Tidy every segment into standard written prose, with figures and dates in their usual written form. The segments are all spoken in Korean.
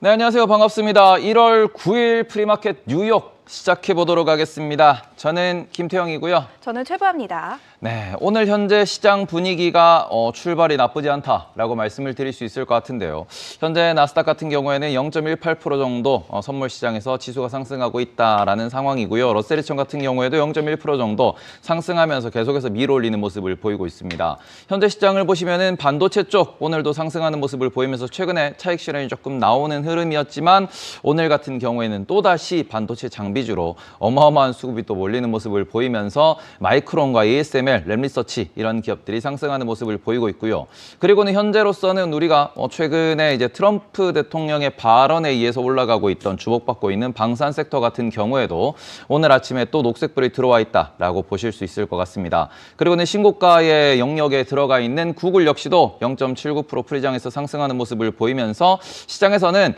네, 안녕하세요. 반갑습니다. 1월 9일 프리마켓 뉴욕 시작해 보도록 하겠습니다. 저는 김태형이고요. 저는 최부아입니다. 네, 오늘 현재 시장 분위기가 출발이 나쁘지 않다라고 말씀을 드릴 수 있을 것 같은데요. 현재 나스닥 같은 경우에는 0.18% 정도 선물 시장에서 지수가 상승하고 있다라는 상황이고요. 러셀 2000 같은 경우에도 0.1% 정도 상승하면서 계속해서 밀어올리는 모습을 보이고 있습니다. 현재 시장을 보시면은 반도체 쪽 오늘도 상승하는 모습을 보이면서 최근에 차익 실현이 조금 나오는 흐름이었지만 오늘 같은 경우에는 또다시 반도체 장비주로 어마어마한 수급이 또 몰리는 모습을 보이면서 마이크론과 ASML, 램리서치 이런 기업들이 상승하는 모습을 보이고 있고요. 그리고는 현재로서는 우리가 최근에 이제 트럼프 대통령의 발언에 의해서 올라가고 있던 주목받고 있는 방산 섹터 같은 경우에도 오늘 아침에 또 녹색불이 들어와 있다라고 보실 수 있을 것 같습니다. 그리고는 신고가의 영역에 들어가 있는 구글 역시도 0.79% 프리장에서 상승하는 모습을 보이면서 시장에서는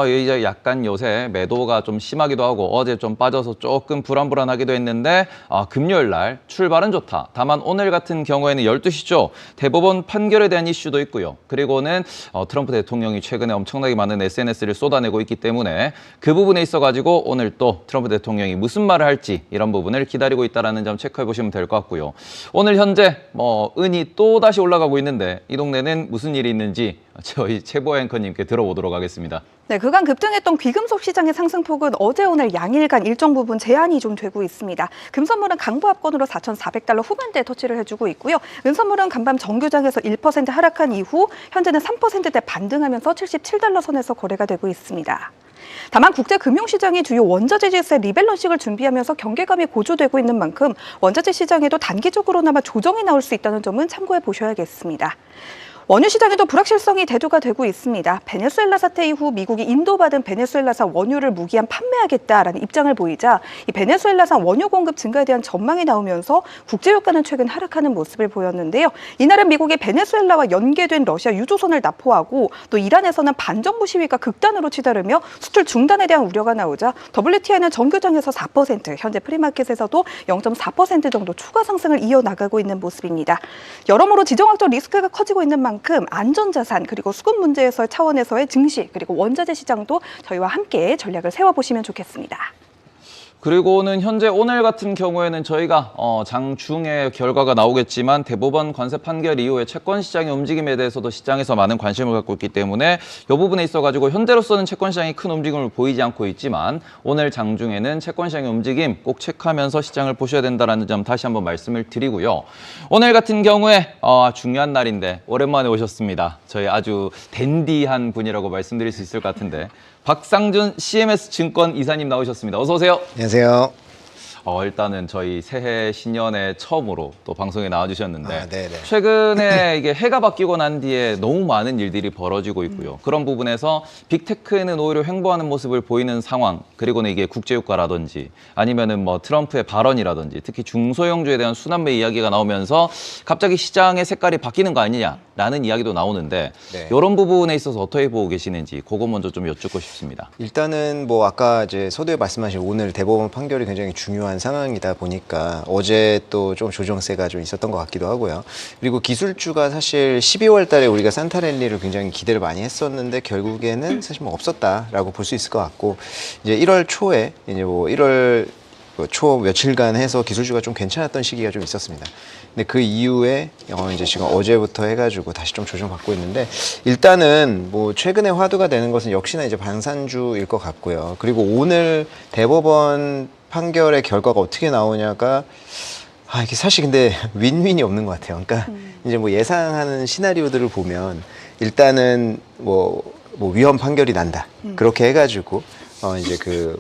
이제 약간 요새 매도가 좀 심하기도 하고 어제 좀 빠져서 조금 불안불안하기도 했는데 금요일 날 출발은 좋다. 다만 오늘 같은 경우에는 12시죠. 대법원 판결에 대한 이슈도 있고요. 그리고는 트럼프 대통령이 최근에 엄청나게 많은 SNS를 쏟아내고 있기 때문에 그 부분에 있어가지고 오늘 또 트럼프 대통령이 무슨 말을 할지 이런 부분을 기다리고 있다는 점 체크해 보시면 될 것 같고요. 오늘 현재 은이 또 다시 올라가고 있는데 이 동네는 무슨 일이 있는지 저희 최보아 앵커님께 들어보도록 하겠습니다. 네, 그간 급등했던 귀금속 시장의 상승폭은 어제 오늘 양일간 일정 부분 제한이 좀 되고 있습니다. 금선물은 강보합권으로 4,400달러 후반대에 터치를 해주고 있고요. 은선물은 간밤 정규장에서 1% 하락한 이후 현재는 3%대 반등하면서 77달러 선에서 거래가 되고 있습니다. 다만 국제금융시장이 주요 원자재 지수의 리밸런싱을 준비하면서 경계감이 고조되고 있는 만큼 원자재 시장에도 단기적으로나마 조정이 나올 수 있다는 점은 참고해 보셔야겠습니다. 원유 시장에도 불확실성이 대두가 되고 있습니다. 베네수엘라 사태 이후 미국이 인도받은 베네수엘라산 원유를 무기한 판매하겠다라는 입장을 보이자 이 베네수엘라산 원유 공급 증가에 대한 전망이 나오면서 국제유가는 최근 하락하는 모습을 보였는데요. 이날은 미국이 베네수엘라와 연계된 러시아 유조선을 납포하고 또 이란에서는 반정부 시위가 극단으로 치달으며 수출 중단에 대한 우려가 나오자 WTI는 정규장에서 4%, 현재 프리마켓에서도 0.4% 정도 추가 상승을 이어나가고 있는 모습입니다. 여러모로 지정학적 리스크가 커지고 있는 만큼 안전자산 그리고 수급 문제에서의 차원에서의 증시 그리고 원자재 시장도 저희와 함께 전략을 세워보시면 좋겠습니다. 그리고는 현재 오늘 같은 경우에는 저희가 장중에 결과가 나오겠지만 대법원 관세 판결 이후에 채권 시장의 움직임에 대해서도 시장에서 많은 관심을 갖고 있기 때문에 이 부분에 있어가지고 현재로서는 채권 시장이 큰 움직임을 보이지 않고 있지만 오늘 장중에는 채권 시장의 움직임 꼭 체크하면서 시장을 보셔야 된다는 점 다시 한번 말씀을 드리고요. 오늘 같은 경우에 중요한 날인데 오랜만에 오셨습니다. 저희 아주 댄디한 분이라고 말씀드릴 수 있을 것 같은데 박상준 CMS 증권 이사님 나오셨습니다. 어서 오세요. 안녕하세요. 일단은 저희 새해 신년에 처음으로 또 방송에 나와주셨는데 네네. 최근에 이게 해가 바뀌고 난 뒤에 너무 많은 일들이 벌어지고 있고요. 그런 부분에서 빅테크는 오히려 횡보하는 모습을 보이는 상황, 그리고는 이게 국제유가라든지 아니면은 트럼프의 발언이라든지 특히 중소형주에 대한 순환매 이야기가 나오면서 갑자기 시장의 색깔이 바뀌는 거 아니냐라는 이야기도 나오는데 네. 이런 부분에 있어서 어떻게 보고 계시는지 그거 먼저 좀 여쭙고 싶습니다. 일단은 아까 이제 서두에 말씀하신 오늘 대법원 판결이 굉장히 중요한 상황이다 보니까 어제 또 좀 조정세가 좀 있었던 것 같기도 하고요. 그리고 기술주가 사실 12월 달에 우리가 산타랠리를 굉장히 기대를 많이 했었는데 결국에는 사실 없었다라고 볼 수 있을 것 같고 이제 1월 초에 이제 1월 초 며칠간 해서 기술주가 좀 괜찮았던 시기가 좀 있었습니다. 근데 그 이후에 이제 지금 어제부터 해가지고 다시 좀 조정받고 있는데 일단은 최근에 화두가 되는 것은 역시나 이제 방산주일 것 같고요. 그리고 오늘 대법원 판결의 결과가 어떻게 나오냐가 이게 사실 근데 윈윈이 없는 것 같아요. 그러니까 이제 예상하는 시나리오들을 보면 일단은 위헌 판결이 난다. 그렇게 해가지고 이제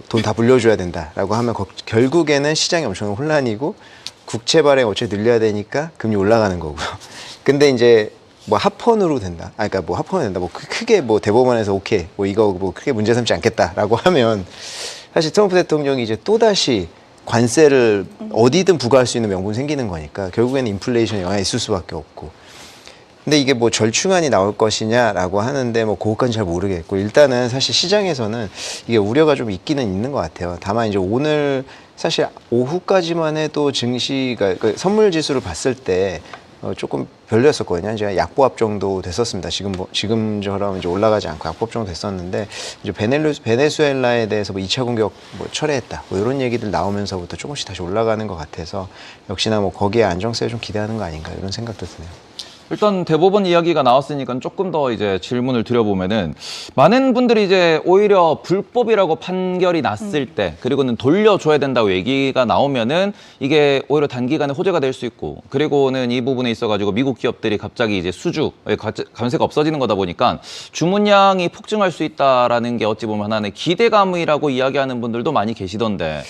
돈 다 물려줘야 된다라고 하면 결국에는 시장이 엄청난 혼란이고 국채 발행 어차피 늘려야 되니까 금리 올라가는 거고요. 근데 이제 합헌으로 된다. 그러니까 합헌이 된다. 크게 대법원에서 오케이 이거 크게 문제 삼지 않겠다라고 하면 사실 트럼프 대통령이 이제 또다시 관세를 어디든 부과할 수 있는 명분이 생기는 거니까 결국에는 인플레이션 영향이 있을 수밖에 없고. 근데 이게 절충안이 나올 것이냐라고 하는데 그것까지는 잘 모르겠고 일단은 사실 시장에서는 이게 우려가 좀 있기는 있는 것 같아요. 다만 이제 오늘 사실 오후까지만 해도 증시가 선물 지수를 봤을 때 조금 별로였었거든요. 이제 약보합 정도 됐었습니다. 지금처럼 이제 올라가지 않고 약보합 정도 됐었는데 이제 베네수엘라에 대해서 뭐 2차 공격 뭐 철회했다. 뭐 이런 얘기들 나오면서부터 조금씩 다시 올라가는 것 같아서 역시나 뭐 거기에 안정세를 좀 기대하는 거 아닌가 이런 생각도 드네요. 일단 대법원 이야기가 나왔으니까 조금 더 이제 질문을 드려보면은 많은 분들이 이제 오히려 불법이라고 판결이 났을 때 그리고는 돌려줘야 된다고 얘기가 나오면은 이게 오히려 단기간에 호재가 될 수 있고 그리고는 이 부분에 있어가지고 미국 기업들이 갑자기 이제 감세가 없어지는 거다 보니까 주문량이 폭증할 수 있다라는 게 어찌 보면 하나의 기대감이라고 이야기하는 분들도 많이 계시던데.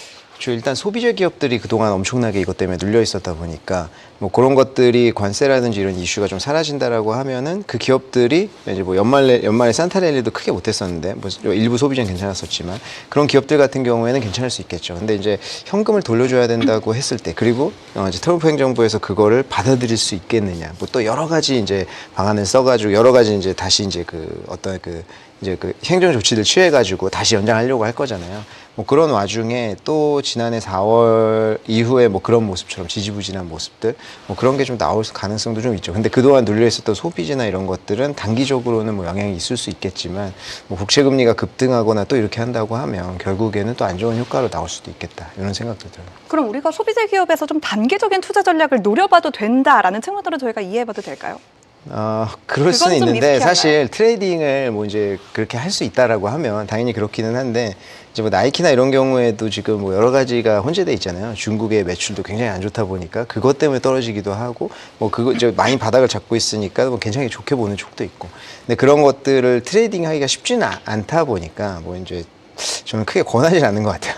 일단 소비재 기업들이 그동안 엄청나게 이것 때문에 눌려 있었다 보니까 뭐 그런 것들이 관세라든지 이런 이슈가 좀 사라진다라고 하면은 그 기업들이 이제 뭐 연말에 산타랠리도 크게 못했었는데 뭐 일부 소비재는 괜찮았었지만 그런 기업들 같은 경우에는 괜찮을 수 있겠죠. 근데 이제 현금을 돌려줘야 된다고 했을 때 그리고 이제 트럼프 행정부에서 그거를 받아들일 수 있겠느냐 뭐 또 여러 가지 이제 방안을 써가지고 여러 가지 이제 다시 이제 그 어떤 그 행정 조치들 취해가지고 다시 연장하려고 할 거잖아요. 뭐 그런 와중에 또 지난해 4월 이후에 뭐 그런 모습처럼 지지부진한 모습들 뭐 그런 게 좀 나올 가능성도 좀 있죠. 근데 그동안 눌려 있었던 소비재나 이런 것들은 단기적으로는 뭐 영향이 있을 수 있겠지만 뭐 국채 금리가 급등하거나 또 이렇게 한다고 하면 결국에는 또 안 좋은 효과로 나올 수도 있겠다 이런 생각도 들어요. 그럼 우리가 소비재 기업에서 좀 단기적인 투자 전략을 노려봐도 된다라는 측면으로 저희가 이해해봐도 될까요? 그럴 수는 그건 좀 있는데 리스키한가요? 사실 트레이딩을 뭐 이제 그렇게 할 수 있다라고 하면 당연히 그렇기는 한데 이제 뭐 나이키나 이런 경우에도 지금 뭐 여러 가지가 혼재돼 있잖아요. 중국의 매출도 굉장히 안 좋다 보니까 그것 때문에 떨어지기도 하고 뭐 그거 이제 많이 바닥을 잡고 있으니까 뭐 굉장히 좋게 보는 쪽도 있고. 근데 그런 것들을 트레이딩하기가 쉽지는 않다 보니까 뭐 이제 저는 크게 권하지 않는 것 같아요.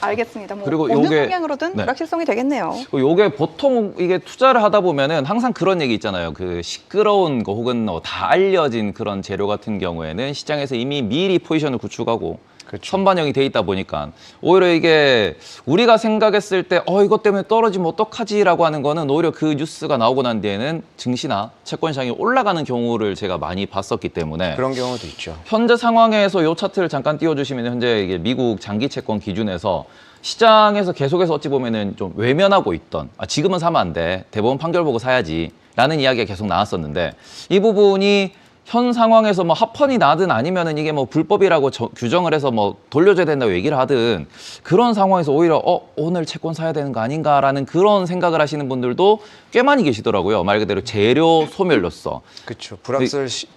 알겠습니다. 뭐 그리고 어느 요게- 방향으로든 네. 불확실성이 되겠네요. 요게 보통 이게 투자를 하다 보면은 항상 그런 얘기 있잖아요. 그 시끄러운 거 혹은 다 알려진 그런 재료 같은 경우에는 시장에서 이미 미리 포지션을 구축하고 그렇죠. 선반영이 돼 있다 보니까 오히려 이게 우리가 생각했을 때 이것 때문에 떨어지면 어떡하지라고 하는 거는 오히려 그 뉴스가 나오고 난 뒤에는 증시나 채권 시장이 올라가는 경우를 제가 많이 봤었기 때문에 그런 경우도 있죠. 현재 상황에서 이 차트를 잠깐 띄워주시면 현재 이게 미국 장기 채권 기준에서 시장에서 계속해서 어찌 보면은 좀 외면하고 있던 지금은 사면 안 돼. 대법원 판결 보고 사야지. 라는 이야기가 계속 나왔었는데 이 부분이 현 상황에서 뭐 합헌이 나든 아니면은 이게 뭐 불법이라고 규정을 해서 뭐 돌려줘야 된다고 얘기를 하든 그런 상황에서 오히려 오늘 채권 사야 되는 거 아닌가라는 그런 생각을 하시는 분들도 꽤 많이 계시더라고요. 말 그대로 재료 소멸로서. 그렇죠.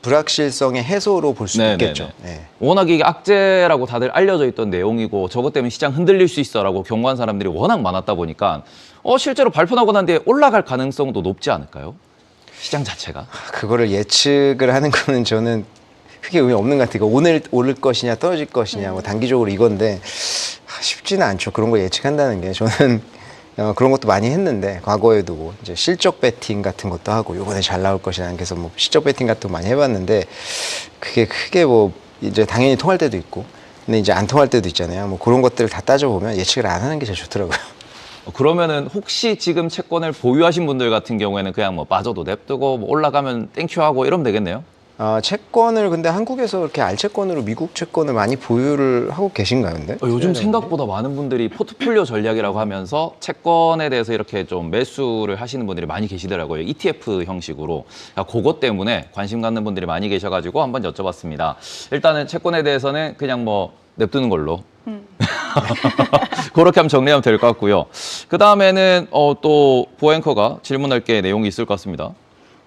불확실성의 해소로 볼 수 네네네. 있겠죠. 네. 워낙 이게 악재라고 다들 알려져 있던 내용이고 저것 때문에 시장 흔들릴 수 있어라고 경고한 사람들이 워낙 많았다 보니까 실제로 발표 나고 난 뒤에 올라갈 가능성도 높지 않을까요? 시장 자체가. 그거를 예측을 하는 거는 저는 크게 의미 없는 것 같아요. 오늘 오를 것이냐 떨어질 것이냐 뭐 단기적으로 이건데 쉽지는 않죠. 그런 거 예측한다는 게 저는 그런 것도 많이 했는데 과거에도 뭐 이제 실적 배팅 같은 것도 하고 요번에 잘 나올 것이라는 그래서 뭐 실적 배팅 같은 거 많이 해봤는데 그게 크게 뭐 이제 당연히 통할 때도 있고 근데 이제 안 통할 때도 있잖아요. 뭐 그런 것들을 다 따져보면 예측을 안 하는 게 제일 좋더라고요. 그러면은 혹시 지금 채권을 보유하신 분들 같은 경우에는 그냥 뭐 빠져도 냅두고 뭐 올라가면 땡큐 하고 이러면 되겠네요? 채권을 근데 한국에서 이렇게 알채권으로 미국 채권을 많이 보유를 하고 계신가요, 근데? 요즘 생각보다 많은 분들이 포트폴리오 전략이라고 하면서 채권에 대해서 이렇게 좀 매수를 하시는 분들이 많이 계시더라고요. ETF 형식으로. 그것 때문에 관심 갖는 분들이 많이 계셔가지고 한번 여쭤봤습니다. 일단은 채권에 대해서는 그냥 뭐 냅두는 걸로. 그렇게 하면 정리하면 될 것 같고요. 그 다음에는 또 보앵커가 질문할 게 내용이 있을 것 같습니다.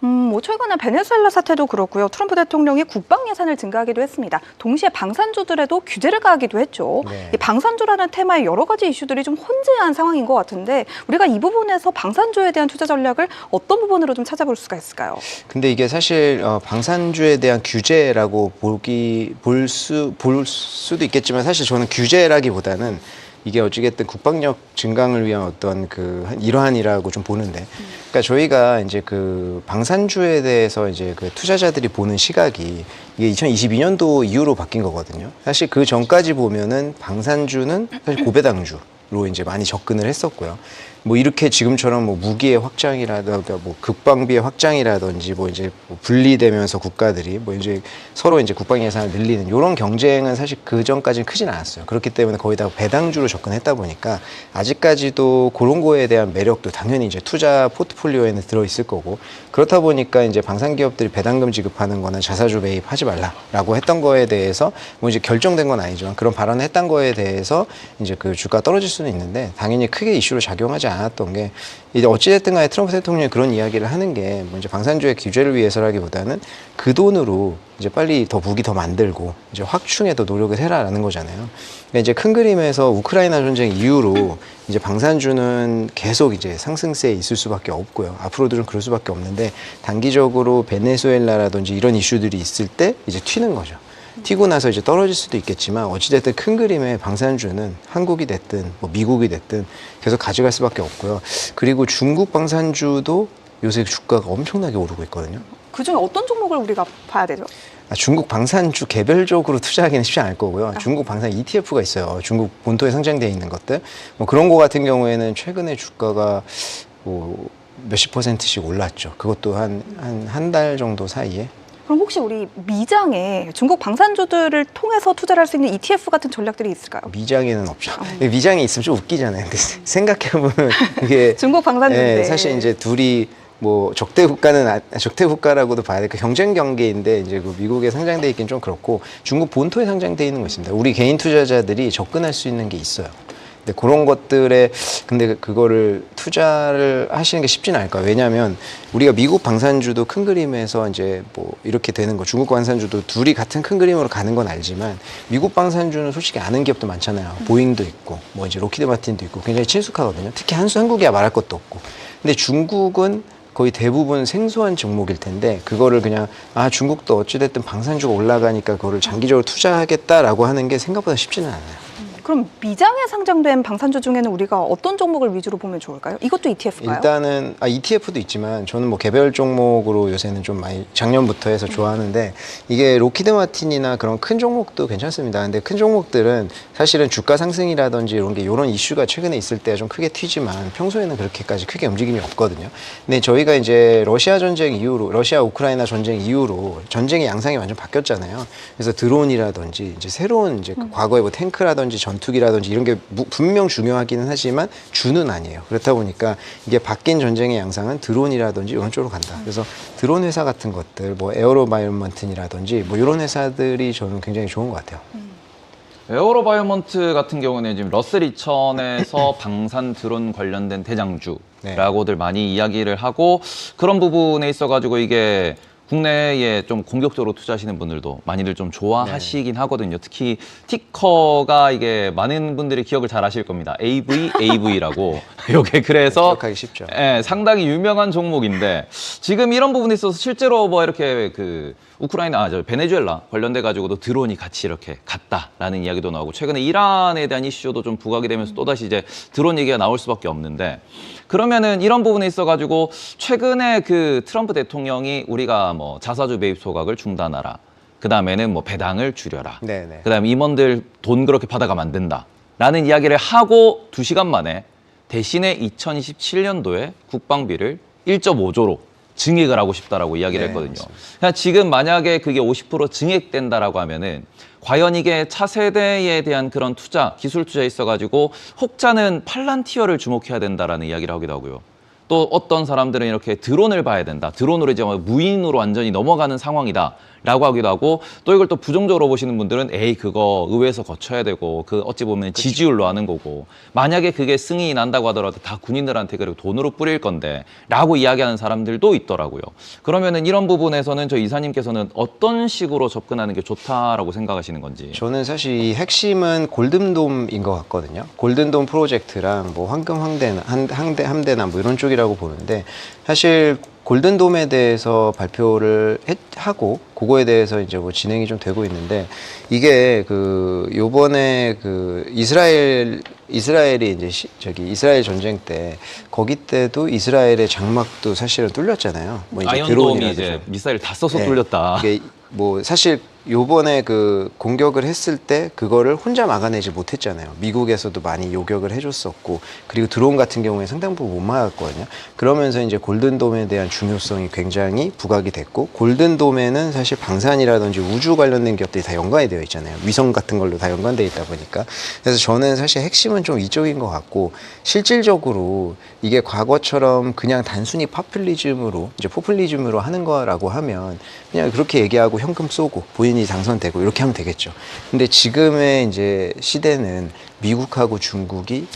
뭐 최근에 베네수엘라 사태도 그렇고요. 트럼프 대통령이 국방 예산을 증가하기도 했습니다. 동시에 방산주들에도 규제를 가하기도 했죠. 네. 이 방산주라는 테마의 여러 가지 이슈들이 좀 혼재한 상황인 것 같은데 우리가 이 부분에서 방산주에 대한 투자 전략을 어떤 부분으로 좀 찾아볼 수가 있을까요? 근데 이게 사실 방산주에 대한 규제라고 볼 수도 있겠지만 사실 저는 규제라기보다는 이게 어찌됐든 국방력 증강을 위한 어떤 일환이라고 좀 보는데, 그러니까 저희가 이제 그 방산주에 대해서 이제 그 투자자들이 보는 시각이 이게 2022년도 이후로 바뀐 거거든요. 사실 그 전까지 보면은 방산주는 사실 고배당주로 이제 많이 접근을 했었고요. 뭐 이렇게 지금처럼 뭐 무기의 확장이라든가 뭐 국방비의 확장이라든지 뭐 이제 뭐 분리되면서 국가들이 뭐 이제 서로 이제 국방 예산을 늘리는 이런 경쟁은 사실 그 전까지는 크진 않았어요. 그렇기 때문에 거의 다 배당주로 접근했다 보니까 아직까지도 그런 거에 대한 매력도 당연히 이제 투자 포트폴리오에는 들어 있을 거고, 그렇다 보니까 이제 방산 기업들이 배당금 지급하는 거나 자사주 매입하지 말라라고 했던 거에 대해서 뭐 이제 결정된 건 아니지만 그런 발언을 했던 거에 대해서 이제 그 주가 떨어질 수는 있는데, 당연히 크게 이슈로 작용하지 않았던 게, 이제 어찌됐든 간에 트럼프 대통령이 그런 이야기를 하는 게 뭐 이제 방산주의 규제를 위해서라기보다는 그 돈으로 이제 빨리 더 무기 더 만들고 이제 확충에 더 노력을 해라라는 거잖아요. 그러니까 이제 큰 그림에서 우크라이나 전쟁 이후로 이제 방산주는 계속 이제 상승세에 있을 수밖에 없고요. 앞으로도 좀 그럴 수밖에 없는데, 단기적으로 베네수엘라라든지 이런 이슈들이 있을 때 이제 튀는 거죠. 튀고 나서 이제 떨어질 수도 있겠지만, 어찌됐든 큰 그림의 방산주는 한국이 됐든 뭐 미국이 됐든 계속 가져갈 수밖에 없고요. 그리고 중국 방산주도 요새 주가가 엄청나게 오르고 있거든요. 그중에 어떤 종목을 우리가 봐야 되죠? 중국 방산주 개별적으로 투자하기는 쉽지 않을 거고요. 중국 방산 ETF가 있어요. 중국 본토에 상장되어 있는 것들. 뭐 그런 거 같은 경우에는 최근에 주가가 뭐 몇십 %씩 올랐죠. 그것도 한 달 정도 사이에. 그럼 혹시 우리 미장에 중국 방산주들을 통해서 투자를 할 수 있는 ETF 같은 전략들이 있을까요? 미장에는 없죠. 미장에 있으면 좀 웃기잖아요. 근데 생각해보면 이게 중국 방산주인데. 사실 이제 둘이 뭐 적대 국가라고도 봐야 돼. 그 경쟁 관계인데 이제 그 미국에 상장돼 있긴 좀 그렇고, 중국 본토에 상장돼 있는 거 있습니다. 우리 개인 투자자들이 접근할 수 있는 게 있어요. 근데 그런 것들에 근데 그거를 투자를 하시는 게 쉽지는 않을 거예요. 왜냐하면 우리가 미국 방산주도 큰 그림에서 이제 뭐 이렇게 되는 거, 중국 방산주도 둘이 같은 큰 그림으로 가는 건 알지만, 미국 방산주는 솔직히 아는 기업도 많잖아요. 보잉도 있고 뭐 이제 로키드 마틴도 있고 굉장히 친숙하거든요. 특히 한국이야 말할 것도 없고. 근데 중국은 거의 대부분 생소한 종목일 텐데, 그거를 그냥 중국도 어찌됐든 방산주가 올라가니까 그거를 장기적으로 투자하겠다라고 하는 게 생각보다 쉽지는 않아요. 그럼 미장에 상장된 방산주 중에는 우리가 어떤 종목을 위주로 보면 좋을까요? 이것도 ETF인가요? 일단은 ETF도 있지만 저는 뭐 개별 종목으로 요새는 좀 많이 작년부터 해서 좋아하는데, 이게 로키드 마틴이나 그런 큰 종목도 괜찮습니다. 근데 큰 종목들은 사실은 주가 상승이라든지 이런 이슈가 최근에 있을 때 좀 크게 튀지만 평소에는 그렇게까지 크게 움직임이 없거든요. 근데 저희가 이제 러시아 전쟁 이후로, 러시아 우크라이나 전쟁 이후로 전쟁의 양상이 완전 바뀌었잖아요. 그래서 드론이라든지 이제 새로운 이제 과거에 뭐 탱크라든지 전투기라든지 이런 게 분명 중요하기는 하지만 주는 아니에요. 그렇다 보니까 이게 바뀐 전쟁의 양상은 드론이라든지 이런 쪽으로 간다. 그래서 드론 회사 같은 것들, 뭐 에어로바이오먼튼이라든지 뭐 이런 회사들이 저는 굉장히 좋은 것 같아요. 에어로바이오먼트 같은 경우는 지금 러셀 2000에서 방산 드론 관련된 대장주라고들 많이 이야기를 하고, 그런 부분에 있어가지고 이게 국내에 좀 공격적으로 투자하시는 분들도 많이들 좀 좋아하시긴 하거든요. 특히 티커가 이게 많은 분들이 기억을 잘 하실 겁니다. AV라고. 요게 그래서 기억하기 쉽죠. 상당히 유명한 종목인데, 지금 이런 부분에 있어서 실제로 뭐 이렇게 그 베네수엘라 관련돼 가지고도 드론이 같이 이렇게 갔다라는 이야기도 나오고, 최근에 이란에 대한 이슈도 좀 부각이 되면서 또다시 이제 드론 얘기가 나올 수밖에 없는데, 그러면은 이런 부분에 있어 가지고 최근에 그 트럼프 대통령이 우리가 뭐 자사주 매입 소각을 중단하라, 그 다음에는 뭐 배당을 줄여라, 그 다음에 임원들 돈 그렇게 받아가면 안 된다라는 이야기를 하고 2시간 만에 대신에 2027년도에 국방비를 1.5조로 증액을 하고 싶다라고 이야기를 했거든요. 그러니까 지금 만약에 그게 50% 증액된다라고 하면은 과연 이게 차세대에 대한 그런 투자, 기술 투자에 있어가지고 혹자는 팔란티어를 주목해야 된다라는 이야기를 하기도 하고요. 또 어떤 사람들은 이렇게 드론을 봐야 된다. 드론으로 이제 무인으로 완전히 넘어가는 상황이다 라고 하기도 하고, 또 이걸 또 부정적으로 보시는 분들은 그거 의회에서 거쳐야 되고, 그 어찌 보면 지지율로 하는 거고, 만약에 그게 승인이 난다고 하더라도 다 군인들한테 그리고 돈으로 뿌릴 건데 라고 이야기하는 사람들도 있더라고요. 그러면은 이런 부분에서는 저 이사님께서는 어떤 식으로 접근하는 게 좋다라고 생각하시는 건지? 저는 사실 이 핵심은 골든돔인 것 같거든요. 골든돔 프로젝트랑 뭐 황금 함대나 뭐 이런 쪽이라고 보는데, 사실 골든돔에 대해서 발표를 하고 그거에 대해서 이제 뭐 진행이 좀 되고 있는데, 이게 그 요번에 그 이스라엘이 이제 이스라엘 전쟁 때 거기 때도 이스라엘의 장막도 사실은 뚫렸잖아요. 뭐 이제 아이언돔이 이제 미사일 다 써서 뚫렸다. 이게 뭐 사실 요번에 그 공격을 했을 때 그거를 혼자 막아내지 못했잖아요. 미국에서도 많이 요격을 해줬었고, 그리고 드론 같은 경우에 상당 부분 못 막았거든요. 그러면서 이제 골든돔에 대한 중요성이 굉장히 부각이 됐고, 골든돔에는 사실 방산이라든지 우주 관련된 기업들이 다 연관이 되어 있잖아요. 위성 같은 걸로 다 연관되어 있다 보니까. 그래서 저는 사실 핵심은 좀 이쪽인 것 같고, 실질적으로 이게 과거처럼 그냥 단순히 포퓰리즘으로 하는 거라고 하면 그냥 그렇게 얘기하고 현금 쏘고 본인이 당선되고 이렇게 하면 되겠죠. 근데 지금의 이제 시대는 미국하고 중국이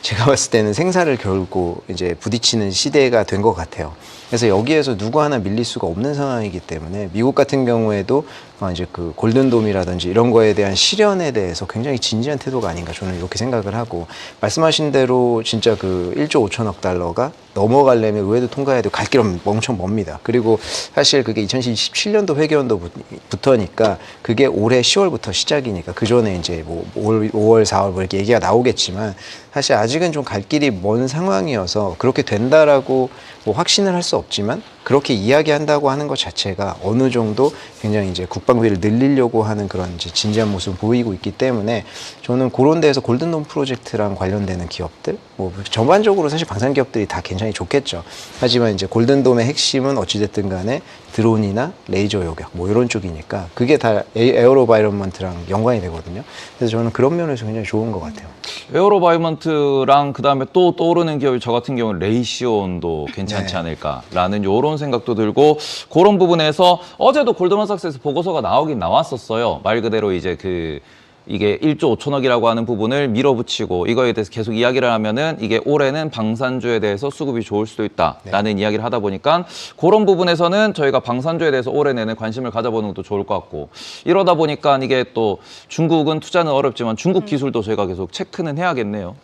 제가 봤을 때는 생사를 걸고 이제 부딪히는 시대가 된 것 같아요. 그래서 여기에서 누구 하나 밀릴 수가 없는 상황이기 때문에 미국 같은 경우에도 이제 그 골든돔이라든지 이런 거에 대한 실현에 대해서 굉장히 진지한 태도가 아닌가 저는 이렇게 생각을 하고, 말씀하신 대로 진짜 그 1조 5천억 달러가 넘어가려면 의회도 통과해야 되고 갈 길은 엄청 멉니다. 그리고 사실 그게 2017년도 회계연도부터니까 그게 올해 10월부터 시작이니까 그 전에 이제 뭐 5월, 4월 뭐 이렇게 얘기가 나오겠지만 사실 아직은 좀 갈 길이 먼 상황이어서 그렇게 된다라고 뭐 확신을 할 수 없지만 그렇게 이야기한다고 하는 것 자체가 어느 정도 굉장히 이제 국방비를 늘리려고 하는 그런 이제 진지한 모습을 보이고 있기 때문에 저는 그런 데에서 골든돔 프로젝트랑 관련되는 기업들, 뭐 전반적으로 사실 방산 기업들이 다 굉장히 좋겠죠. 하지만 이제 골든돔의 핵심은 어찌됐든 간에 드론이나 레이저 요격 뭐 이런 쪽이니까 그게 다 에어로바이런먼트랑 연관이 되거든요. 그래서 저는 그런 면에서 굉장히 좋은 것 같아요. 에어로바이먼트랑 그다음에 또 떠오르는 기업이 저 같은 경우는 레이시온도 괜찮지 네. 않을까라는 요런 생각도 들고, 그런 부분에서 어제도 골드만삭스에서 보고서가 나오긴 나왔었어요. 말 그대로 이제 이게 1조 5천억이라고 하는 부분을 밀어붙이고 이거에 대해서 계속 이야기를 하면은 이게 올해는 방산주에 대해서 수급이 좋을 수도 있다라는 이야기를 하다 보니까 그런 부분에서는 저희가 방산주에 대해서 올해 내내 관심을 가져보는 것도 좋을 것 같고, 이러다 보니까 이게 또 중국은 투자는 어렵지만 중국 기술도 저희가 계속 체크는 해야겠네요.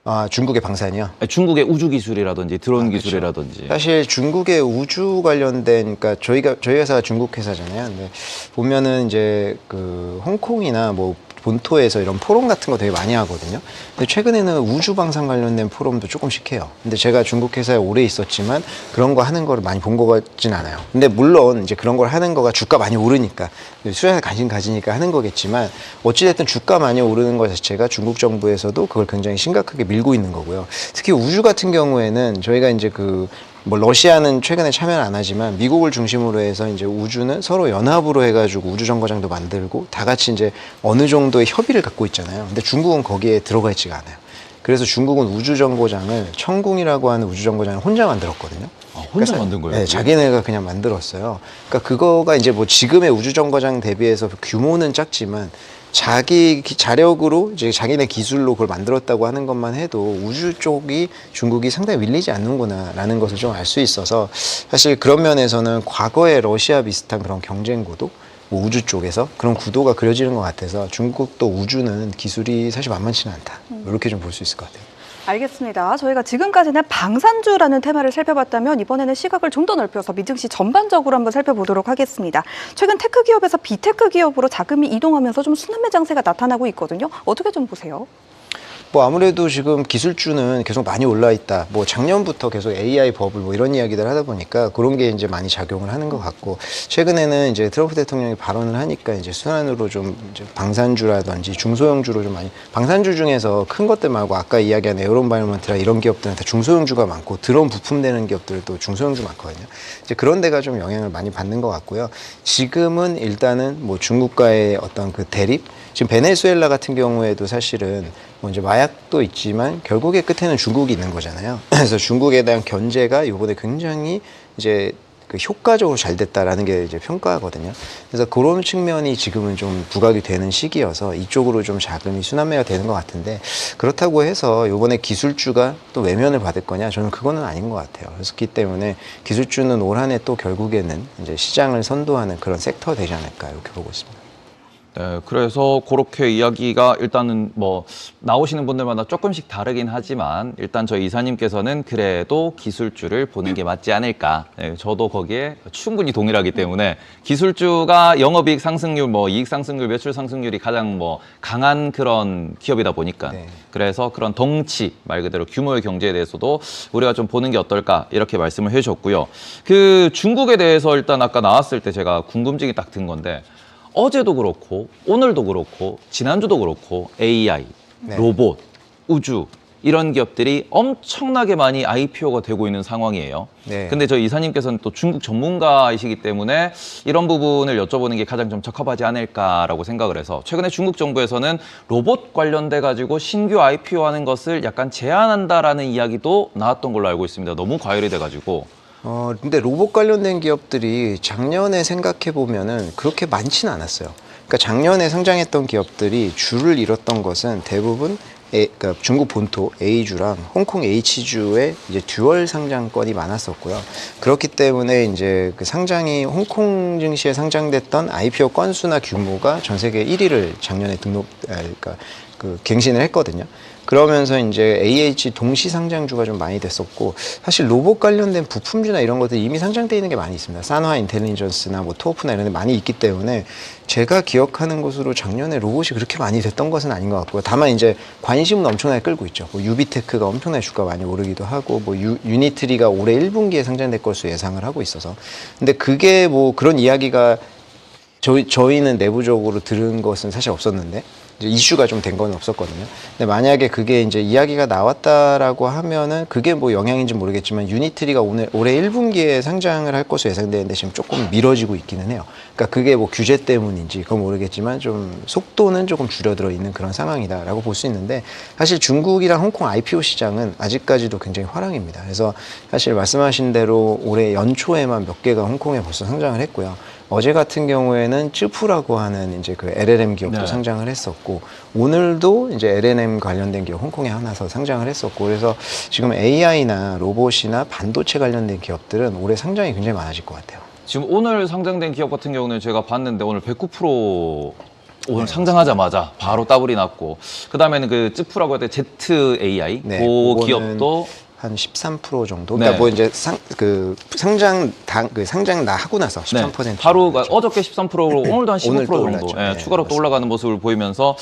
아, 중국의 방산이요? 아니, 중국의 우주 기술이라든지 드론 그렇죠. 기술이라든지. 사실 중국의 우주 관련된, 그러니까 저희 회사가 중국 회사잖아요. 근데 보면은 이제 그 홍콩이나 뭐 본토에서 이런 포럼 같은 거 되게 많이 하거든요. 근데 최근에는 우주 방산 관련된 포럼도 조금씩 해요. 근데 제가 중국 회사에 오래 있었지만 그런 거 하는 거를 많이 본 거 같진 않아요. 근데 물론 이제 그런 걸 하는 거가 주가 많이 오르니까 수량에 관심 가지니까 하는 거겠지만 어찌됐든 주가 많이 오르는 것 자체가 중국 정부에서도 그걸 굉장히 심각하게 밀고 있는 거고요. 특히 우주 같은 경우에는 저희가 이제 뭐 러시아는 최근에 참여는 안 하지만 미국을 중심으로 해서 이제 우주는 서로 연합으로 해가지고 우주 정거장도 만들고 다 같이 이제 어느 정도의 협의를 갖고 있잖아요. 근데 중국은 거기에 들어가 있지가 않아요. 그래서 중국은 우주 정거장을 청궁이라고 하는 우주 정거장을 혼자 만들었거든요. 아, 혼자 그러니까 만든 거예요? 네, 자기네가 그냥 만들었어요. 그러니까 그거가 이제 뭐 지금의 우주 정거장 대비해서 규모는 작지만 자기 자력으로 이제 자기네 기술로 그걸 만들었다고 하는 것만 해도 우주 쪽이 중국이 상당히 밀리지 않는구나라는 것을 좀 알 수 있어서 사실 그런 면에서는 과거에 러시아 비슷한 그런 경쟁 구도, 뭐 우주 쪽에서 그런 구도가 그려지는 것 같아서 중국도 우주는 기술이 사실 만만치는 않다. 이렇게 좀 볼 수 있을 것 같아요. 알겠습니다. 저희가 지금까지는 방산주라는 테마를 살펴봤다면 이번에는 시각을 좀 더 넓혀서 미증시 전반적으로 한번 살펴보도록 하겠습니다. 최근 테크 기업에서 비테크 기업으로 자금이 이동하면서 좀 순환매 장세가 나타나고 있거든요. 어떻게 좀 보세요? 뭐 아무래도 지금 기술주는 계속 많이 올라 있다. 뭐 작년부터 계속 AI 버블 뭐 이런 이야기들 하다 보니까 그런 게 이제 많이 작용을 하는 것 같고, 최근에는 이제 트럼프 대통령이 발언을 하니까 이제 순환으로 좀 이제 방산주라든지 중소형주로 좀 많이, 방산주 중에서 큰 것들 말고 아까 이야기한 에어로바이런먼트라 이런 기업들은 다 중소형주가 많고 드론 부품 되는 기업들도 중소형주 많거든요. 이제 그런 데가 좀 영향을 많이 받는 것 같고요. 지금은 일단은 뭐 중국과의 어떤 그 대립, 지금 베네수엘라 같은 경우에도 사실은 뭐 이제 마약도 있지만 결국에 끝에는 중국이 있는 거잖아요. 그래서 중국에 대한 견제가 이번에 굉장히 이제 그 효과적으로 잘 됐다라는 게 이제 평가거든요. 그래서 그런 측면이 지금은 좀 부각이 되는 시기여서 이쪽으로 좀 자금이 순환매가 되는 것 같은데, 그렇다고 해서 이번에 기술주가 또 외면을 받을 거냐? 저는 그거는 아닌 것 같아요. 그렇기 때문에 기술주는 올 한 해 또 결국에는 이제 시장을 선도하는 그런 섹터 되지 않을까 이렇게 보고 있습니다. 네, 그래서 그렇게 이야기가 일단은 뭐 나오시는 분들마다 조금씩 다르긴 하지만 일단 저희 이사님께서는 그래도 기술주를 보는 게 맞지 않을까. 네, 저도 거기에 충분히 동일하기 때문에 기술주가 영업이익 상승률, 뭐 이익 상승률, 매출 상승률이 가장 뭐 강한 그런 기업이다 보니까 네. 그래서 그런 덩치 말 그대로 규모의 경제에 대해서도 우리가 좀 보는 게 어떨까 이렇게 말씀을 해주셨고요. 그 중국에 대해서 일단 아까 나왔을 때 제가 궁금증이 딱 든 건데. 어제도 그렇고 오늘도 그렇고 지난주도 그렇고 AI, 네. 로봇, 우주 이런 기업들이 엄청나게 많이 IPO가 되고 있는 상황이에요. 네. 근데 저 이사님께서는 또 중국 전문가이시기 때문에 이런 부분을 여쭤보는 게 가장 좀 적합하지 않을까라고 생각을 해서 최근에 중국 정부에서는 로봇 관련돼 가지고 신규 IPO 하는 것을 약간 제한한다라는 이야기도 나왔던 걸로 알고 있습니다. 너무 과열이 돼 가지고. 근데 로봇 관련된 기업들이 작년에 생각해 보면은 그렇게 많지는 않았어요. 그러니까 작년에 상장했던 기업들이 주를 잃었던 것은 대부분 그러니까 중국 본토 A주랑 홍콩 H주의 이제 듀얼 상장권이 많았었고요. 그렇기 때문에 이제 그 상장이 홍콩 증시에 상장됐던 IPO 건수나 규모가 전 세계 1위를 작년에 그러니까 그 갱신을 했거든요. 그러면서 이제 AH 동시 상장주가 좀 많이 됐었고, 사실 로봇 관련된 부품주나 이런 것들 이미 상장돼 있는 게 많이 있습니다. 산화 인텔리전스나 뭐 투오프나 이런 데 많이 있기 때문에 제가 기억하는 것으로 작년에 로봇이 그렇게 많이 됐던 것은 아닌 것 같고요. 다만 이제 관심은 엄청나게 끌고 있죠. 뭐 유비테크가 엄청나게 주가 많이 오르기도 하고, 뭐 유니트리가 올해 1분기에 상장될 것으로 예상을 하고 있어서. 근데 그게 뭐 그런 이야기가 저희는 내부적으로 들은 것은 사실 없었는데, 이제 이슈가 좀 된 건 없었거든요. 근데 만약에 그게 이제 이야기가 나왔다라고 하면은 그게 뭐 영향인지 모르겠지만 유니트리가 올해 1분기에 상장을 할 것으로 예상되는데 지금 조금 미뤄지고 있기는 해요. 그러니까 그게 뭐 규제 때문인지 그건 모르겠지만 좀 속도는 조금 줄어들어 있는 그런 상황이다라고 볼 수 있는데, 사실 중국이랑 홍콩 IPO 시장은 아직까지도 굉장히 화랑입니다. 그래서 사실 말씀하신 대로 올해 연초에만 몇 개가 홍콩에 벌써 상장을 했고요. 어제 같은 경우에는 쯔푸라고 하는 이제 그 LLM 기업도 네. 상장을 했었고, 오늘도 이제 LLM 관련된 기업 홍콩에 하나서 상장을 했었고, 그래서 지금 AI나 로봇이나 반도체 관련된 기업들은 올해 상장이 굉장히 많아질 것 같아요. 지금 오늘 상장된 기업 같은 경우는 제가 봤는데 오늘 109% 오늘 상장하자마자 바로 따블이 났고, 그 다음에는 그 쯔프라고 할 때 ZAI 네, 그 그거는 기업도 한 13% 정도. 그러니까 네. 뭐 이제 상장 하고 나서 13% 하루 정도. 어저께 13%로 오늘도 한 15% 오늘 또 정도 올랐죠. 네, 추가로 또 맞습니다. 올라가는 모습을 보이면서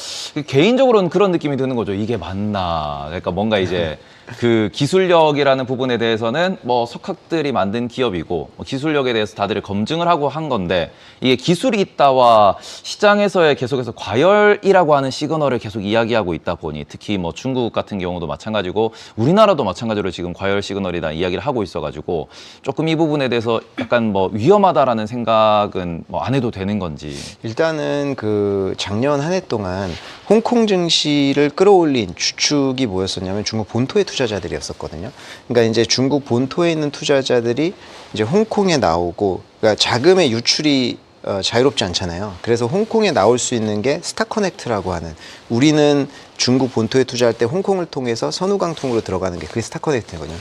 개인적으로는 그런 느낌이 드는 거죠. 이게 맞나? 그러니까 뭔가 이제 그 기술력이라는 부분에 대해서는 뭐 석학들이 만든 기업이고 뭐 기술력에 대해서 다들 검증을 하고 한 건데, 이게 기술이 있다와 시장에서의 계속해서 과열이라고 하는 시그널을 계속 이야기하고 있다 보니, 특히 뭐 중국 같은 경우도 마찬가지고 우리나라도 마찬가지로 지금 과열 시그널이다 이야기를 하고 있어가지고 조금 이 부분에 대해서 약간 뭐 위험하다라는 생각은 뭐 안 해도 되는 건지. 일단은 그 작년 한 해 동안 홍콩 증시를 끌어올린 주축이 뭐였었냐면 중국 본토의 투자자들이었었거든요. 그러니까 이제 중국 본토에 있는 투자자들이 이제 홍콩에 나오고, 그러니까 자금의 유출이 자유롭지 않잖아요. 그래서 홍콩에 나올 수 있는 게 스타커넥트라고 하는, 우리는 중국 본토에 투자할 때 홍콩을 통해서 선후강통으로 들어가는 게 그게 스타커넥트거든요.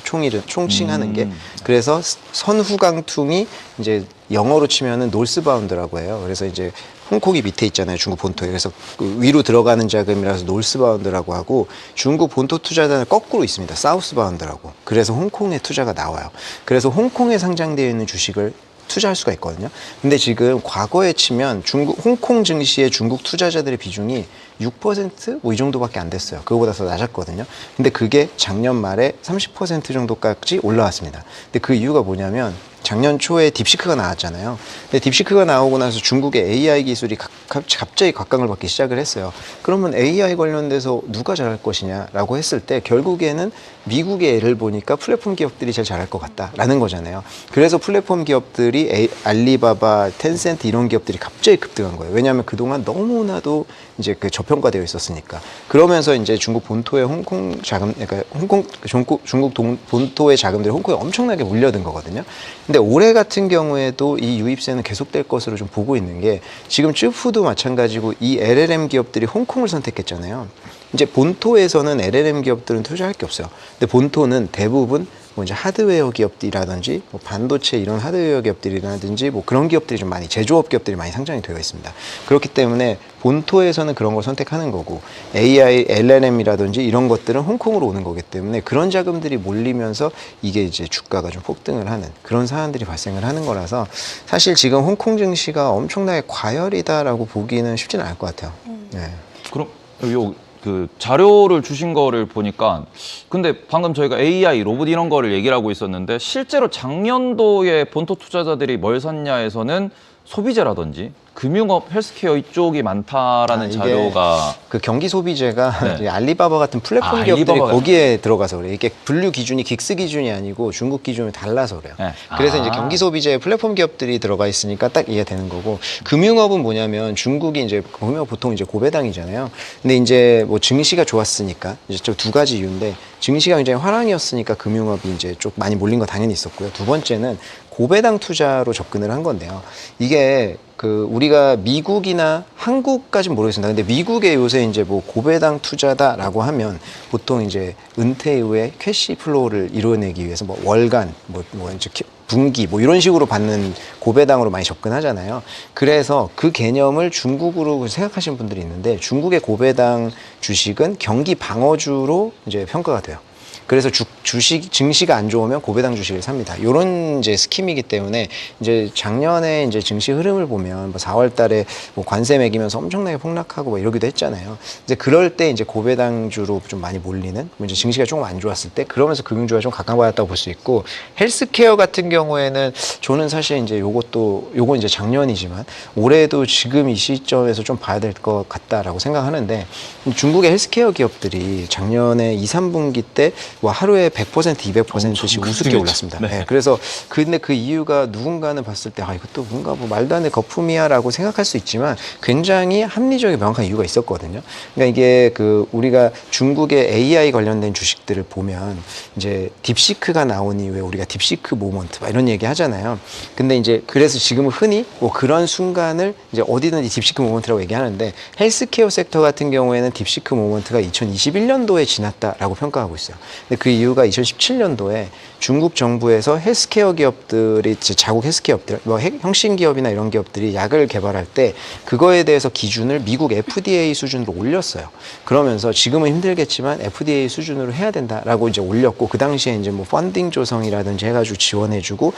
총칭하는 게. 그래서 선후강통이 이제 영어로 치면은 노스바운드라고 해요. 그래서 이제 홍콩이 밑에 있잖아요, 중국 본토에. 그래서 그 위로 들어가는 자금이라서 노스바운드라고 하고, 중국 본토 투자자는 거꾸로 있습니다, 사우스바운드라고. 그래서 홍콩에 투자가 나와요. 그래서 홍콩에 상장되어 있는 주식을 투자할 수가 있거든요. 근데 지금 과거에 치면 홍콩 증시의 중국 투자자들의 비중이 6% 뭐 이 정도밖에 안 됐어요. 그거보다 더 낮았거든요. 근데 그게 작년 말에 30% 정도까지 올라왔습니다. 근데 그 이유가 뭐냐면 작년 초에 딥시크가 나왔잖아요. 근데 딥시크가 나오고 나서 중국의 AI 기술이 갑자기 각광을 받기 시작을 했어요. 그러면 AI 관련돼서 누가 잘할 것이냐라고 했을 때 결국에는 미국의 예를 보니까 플랫폼 기업들이 제일 잘할 것 같다라는 거잖아요. 그래서 플랫폼 기업들이 알리바바, 텐센트 이런 기업들이 갑자기 급등한 거예요. 왜냐하면 그동안 너무나도 이제 그 저평가되어 있었으니까. 그러면서 이제 중국 본토의 홍콩 자금, 그러니까 중국 본토의 자금들이 홍콩에 엄청나게 몰려든 거거든요. 근데 올해 같은 경우에도 이 유입세는 계속될 것으로 좀 보고 있는 게, 지금 쯔푸도 마찬가지고 이 LLM 기업들이 홍콩을 선택했잖아요. 이제 본토에서는 LLM 기업들은 투자할 게 없어요. 근데 본토는 대부분 뭐 이제 하드웨어 기업들이라든지 뭐 반도체 이런 하드웨어 기업들이라든지 뭐 그런 기업들이 좀 많이, 제조업 기업들이 많이 상장이 되어 있습니다. 그렇기 때문에 본토에서는 그런 걸 선택하는 거고, AI, LLM이라든지 이런 것들은 홍콩으로 오는 거기 때문에 그런 자금들이 몰리면서 이게 이제 주가가 좀 폭등을 하는 그런 사안들이 발생을 하는 거라서, 사실 지금 홍콩 증시가 엄청나게 과열이다라고 보기는 쉽지는 않을 것 같아요. 네. 그럼 그 자료를 주신 거를 보니까, 근데 방금 저희가 AI, 로봇 이런 거를 얘기를 하고 있었는데 실제로 작년도에 본토 투자자들이 뭘 샀냐에서는 소비재라든지 금융업, 헬스케어 이쪽이 많다라는 이게 자료가 그 경기 소비재가 네. 이제 알리바바 같은 플랫폼 아, 기업들이 알리바바가 거기에 들어가서 그래요. 이게 분류 기준이 긱스 기준이 아니고 중국 기준이 달라서 그래요. 네. 그래서 아. 이제 경기 소비재 플랫폼 기업들이 들어가 있으니까 딱 이해가 되는 거고, 금융업은 뭐냐면 중국이 이제 금융업 보통 이제 고배당이잖아요. 근데 이제 뭐 증시가 좋았으니까 이제 저 두 가지 이유인데, 증시가 굉장히 화랑이었으니까 금융업이 이제 좀 많이 몰린 거 당연히 있었고요. 두 번째는 고배당 투자로 접근을 한 건데요. 이게 그 우리가 미국이나 한국까지는 모르겠습니다. 근데 미국에 요새 이제 뭐 고배당 투자다라고 하면 보통 이제 은퇴 이후에 캐시 플로우를 이뤄내기 위해서 뭐 월간 뭐 이제 분기 뭐 이런 식으로 받는 고배당으로 많이 접근하잖아요. 그래서 그 개념을 중국으로 생각하시는 분들이 있는데, 중국의 고배당 주식은 경기 방어주로 이제 평가가 돼요. 그래서 주식 증시가 안 좋으면 고배당 주식을 삽니다. 이런 이제 스킴이기 때문에 이제 작년에 이제 증시 흐름을 보면 뭐 4월달에 뭐 관세 매기면서 엄청나게 폭락하고 뭐 이러기도 했잖아요. 이제 그럴 때 이제 고배당주로 좀 많이 몰리는, 이제 증시가 조금 안 좋았을 때 그러면서 금융주가 좀 각광받았다고 볼 수 있고, 헬스케어 같은 경우에는 저는 사실 이제 요건 이제 작년이지만 올해도 지금 이 시점에서 좀 봐야 될 것 같다라고 생각하는데, 중국의 헬스케어 기업들이 작년에 2, 3분기 때 뭐 하루에 100%, 200%씩 우습게 올랐습니다. 네. 네, 그래서 근데 그 이유가 누군가는 봤을 때 이것도 뭔가 뭐 말도 안 되는 거품이야라고 생각할 수 있지만 굉장히 합리적인 명확한 이유가 있었거든요. 그러니까 이게 그 우리가 중국의 AI 관련된 주식들을 보면 이제 딥시크가 나온 이후에 우리가 딥시크 모먼트 막 이런 얘기 하잖아요. 근데 이제 그래서 지금은 흔히 뭐 그런 순간을 이제 어디든지 딥시크 모먼트라고 얘기하는데, 헬스케어 섹터 같은 경우에는 딥시크 모먼트가 2021년도에 지났다라고 평가하고 있어요. 근데 그 이유가 2017년도에 중국 정부에서 헬스케어 기업들이, 자국 헬스케어 기업들, 뭐 혁신 기업이나 이런 기업들이 약을 개발할 때 그거에 대해서 기준을 미국 FDA 수준으로 올렸어요. 그러면서 지금은 힘들겠지만 FDA 수준으로 해야 된다라고 이제 올렸고, 그 당시에 이제 뭐 펀딩 조성이라든지 해가지고 지원해주고,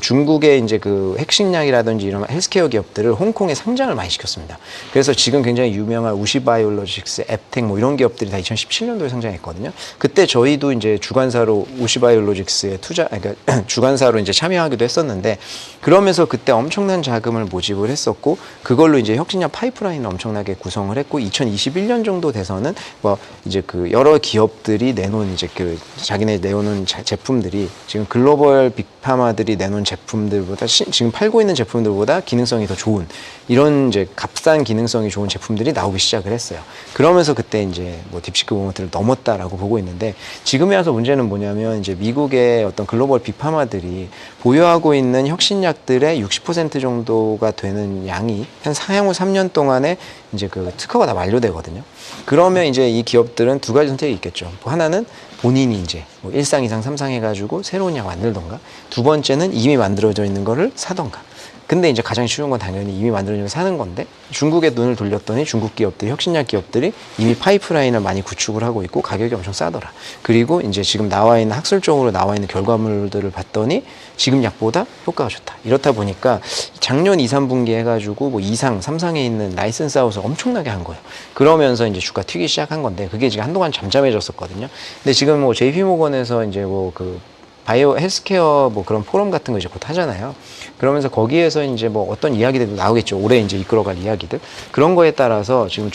중국의 이제 그 핵심약이라든지 이런 헬스케어 기업들을 홍콩에 상장을 많이 시켰습니다. 그래서 지금 굉장히 유명한 우시바이올로직스, 앱텍 뭐 이런 기업들이 다 2017년도에 상장했거든요. 그때 저희도 이제 주관사로 우시바이올로직스에 그러니까 주관사로 이제 참여하기도 했었는데, 그러면서 그때 엄청난 자금을 모집을 했었고, 그걸로 이제 혁신약 파이프라인을 엄청나게 구성을 했고, 2021년 정도 돼서는 뭐 이제 그 여러 기업들이 내놓은 이제 그 자기네 내놓은 제품들이 지금 글로벌 빅파마들이 내놓은 제품들보다 지금 팔고 있는 제품들보다 기능성이 더 좋은, 이런 이제 값싼 기능성이 좋은 제품들이 나오기 시작을 했어요. 그러면서 그때 이제 뭐 딥시크 모먼트를 넘었다라고 보고 있는데, 지금에 와서 문제는 뭐냐면 이제 미국의 어떤 글로벌 빅파마들이 보유하고 있는 혁신약들의 60% 정도가 되는 양이 향후 3년 동안에 이제 그 특허가 다 만료되거든요. 그러면 이제 이 기업들은 두 가지 선택이 있겠죠. 하나는 본인이 이제 뭐 1상, 2상, 3상 해가지고 새로운 약 만들던가, 두 번째는 이미 만들어져 있는 거를 사던가. 근데 이제 가장 쉬운 건 당연히 이미 만들어져 사는 건데, 중국에 눈을 돌렸더니 중국 기업들이, 혁신약 기업들이 이미 파이프라인을 많이 구축을 하고 있고 가격이 엄청 싸더라. 그리고 이제 지금 나와 있는, 학술적으로 나와 있는 결과물들을 봤더니 지금 약보다 효과가 좋다. 이렇다 보니까 작년 2, 3분기 해가지고 뭐 2상, 3상에 있는 라이센스 하우스를 엄청나게 한 거예요. 그러면서 이제 주가 튀기 시작한 건데, 그게 지금 한동안 잠잠해졌었거든요. 근데 지금 뭐 JP모건에서 이제 뭐 그 바이오 헬스케어 뭐 그런 포럼 같은 거 이제 곧 하잖아요. 그러면서 거기에서 이제 뭐 어떤 이야기들도 나오겠죠. 올해 이제 이끌어갈 이야기들. 그런 거에 따라서 지금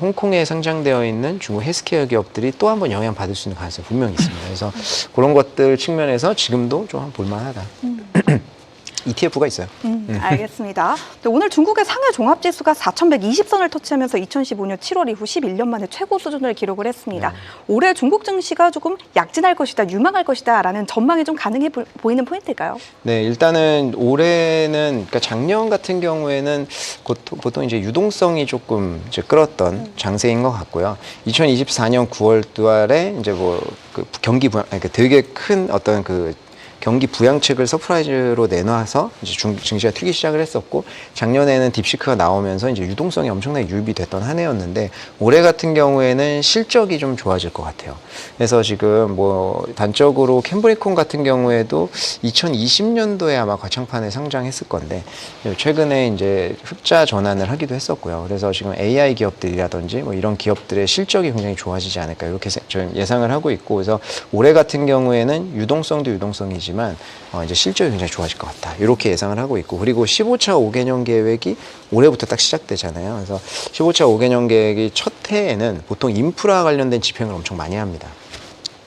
홍콩에 상장되어 있는 중국 헬스케어 기업들이 또 한 번 영향 받을 수 있는 가능성이 분명히 있습니다. 그래서 그런 것들 측면에서 지금도 좀 볼만하다. ETF가 있어요. 알겠습니다. 네, 오늘 중국의 상해 종합지수가 4,120선을 터치하면서 2015년 7월 이후 11년 만에 최고 수준을 기록을 했습니다. 올해 중국 증시가 조금 약진할 것이다, 유망할 것이다 라는 전망이 좀 가능해 보이는 포인트일까요? 네, 일단은 올해는, 그러니까 작년 같은 경우에는 보통 이제 유동성이 조금 이제 끌었던 장세인 것 같고요. 2024년 9월 달에 이제 뭐 그 경기 부양, 그러니까 되게 큰 어떤 그 경기 부양책을 서프라이즈로 내놔서 이제 증시가 튀기 시작을 했었고, 작년에는 딥시크가 나오면서 이제 유동성이 엄청나게 유입이 됐던 한 해였는데, 올해 같은 경우에는 실적이 좀 좋아질 것 같아요. 그래서 지금 뭐 단적으로 캠브리콘 같은 경우에도 2020년도에 아마 과창판에 상장했을 건데, 최근에 이제 흑자 전환을 하기도 했었고요. 그래서 지금 AI 기업들이라든지 뭐 이런 기업들의 실적이 굉장히 좋아지지 않을까, 이렇게 저는 예상을 하고 있고, 그래서 올해 같은 경우에는 유동성도 유동성이지 아니지만 이제 실적이 굉장히 좋아질 것 같다. 이렇게 예상을 하고 있고, 그리고 15차 5개년 계획이 올해부터 딱 시작되잖아요. 그래서 15차 5개년 계획이 첫 해에는 보통 인프라 관련된 집행을 엄청 많이 합니다.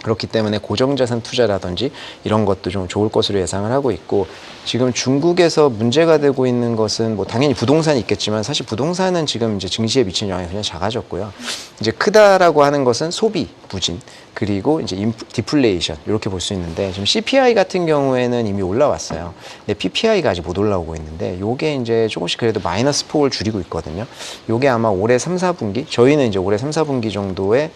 그렇기 때문에 고정자산 투자라든지 이런 것도 좀 좋을 것으로 예상을 하고 있고, 지금 중국에서 문제가 되고 있는 것은 뭐 당연히 부동산이 있겠지만 사실 부동산은 지금 이제 증시에 미치는 영향이 굉장히 작아졌고요. 이제 크다라고 하는 것은 소비 부진, 그리고 이제 디플레이션, 이렇게 볼 수 있는데, 지금 CPI 같은 경우에는 이미 올라왔어요. 근데 PPI가 아직 못 올라오고 있는데, 요게 이제 조금씩 그래도 마이너스 폭을 줄이고 있거든요. 요게 아마 올해 3, 4분기, 저희는 이제 올해 3, 4분기 정도에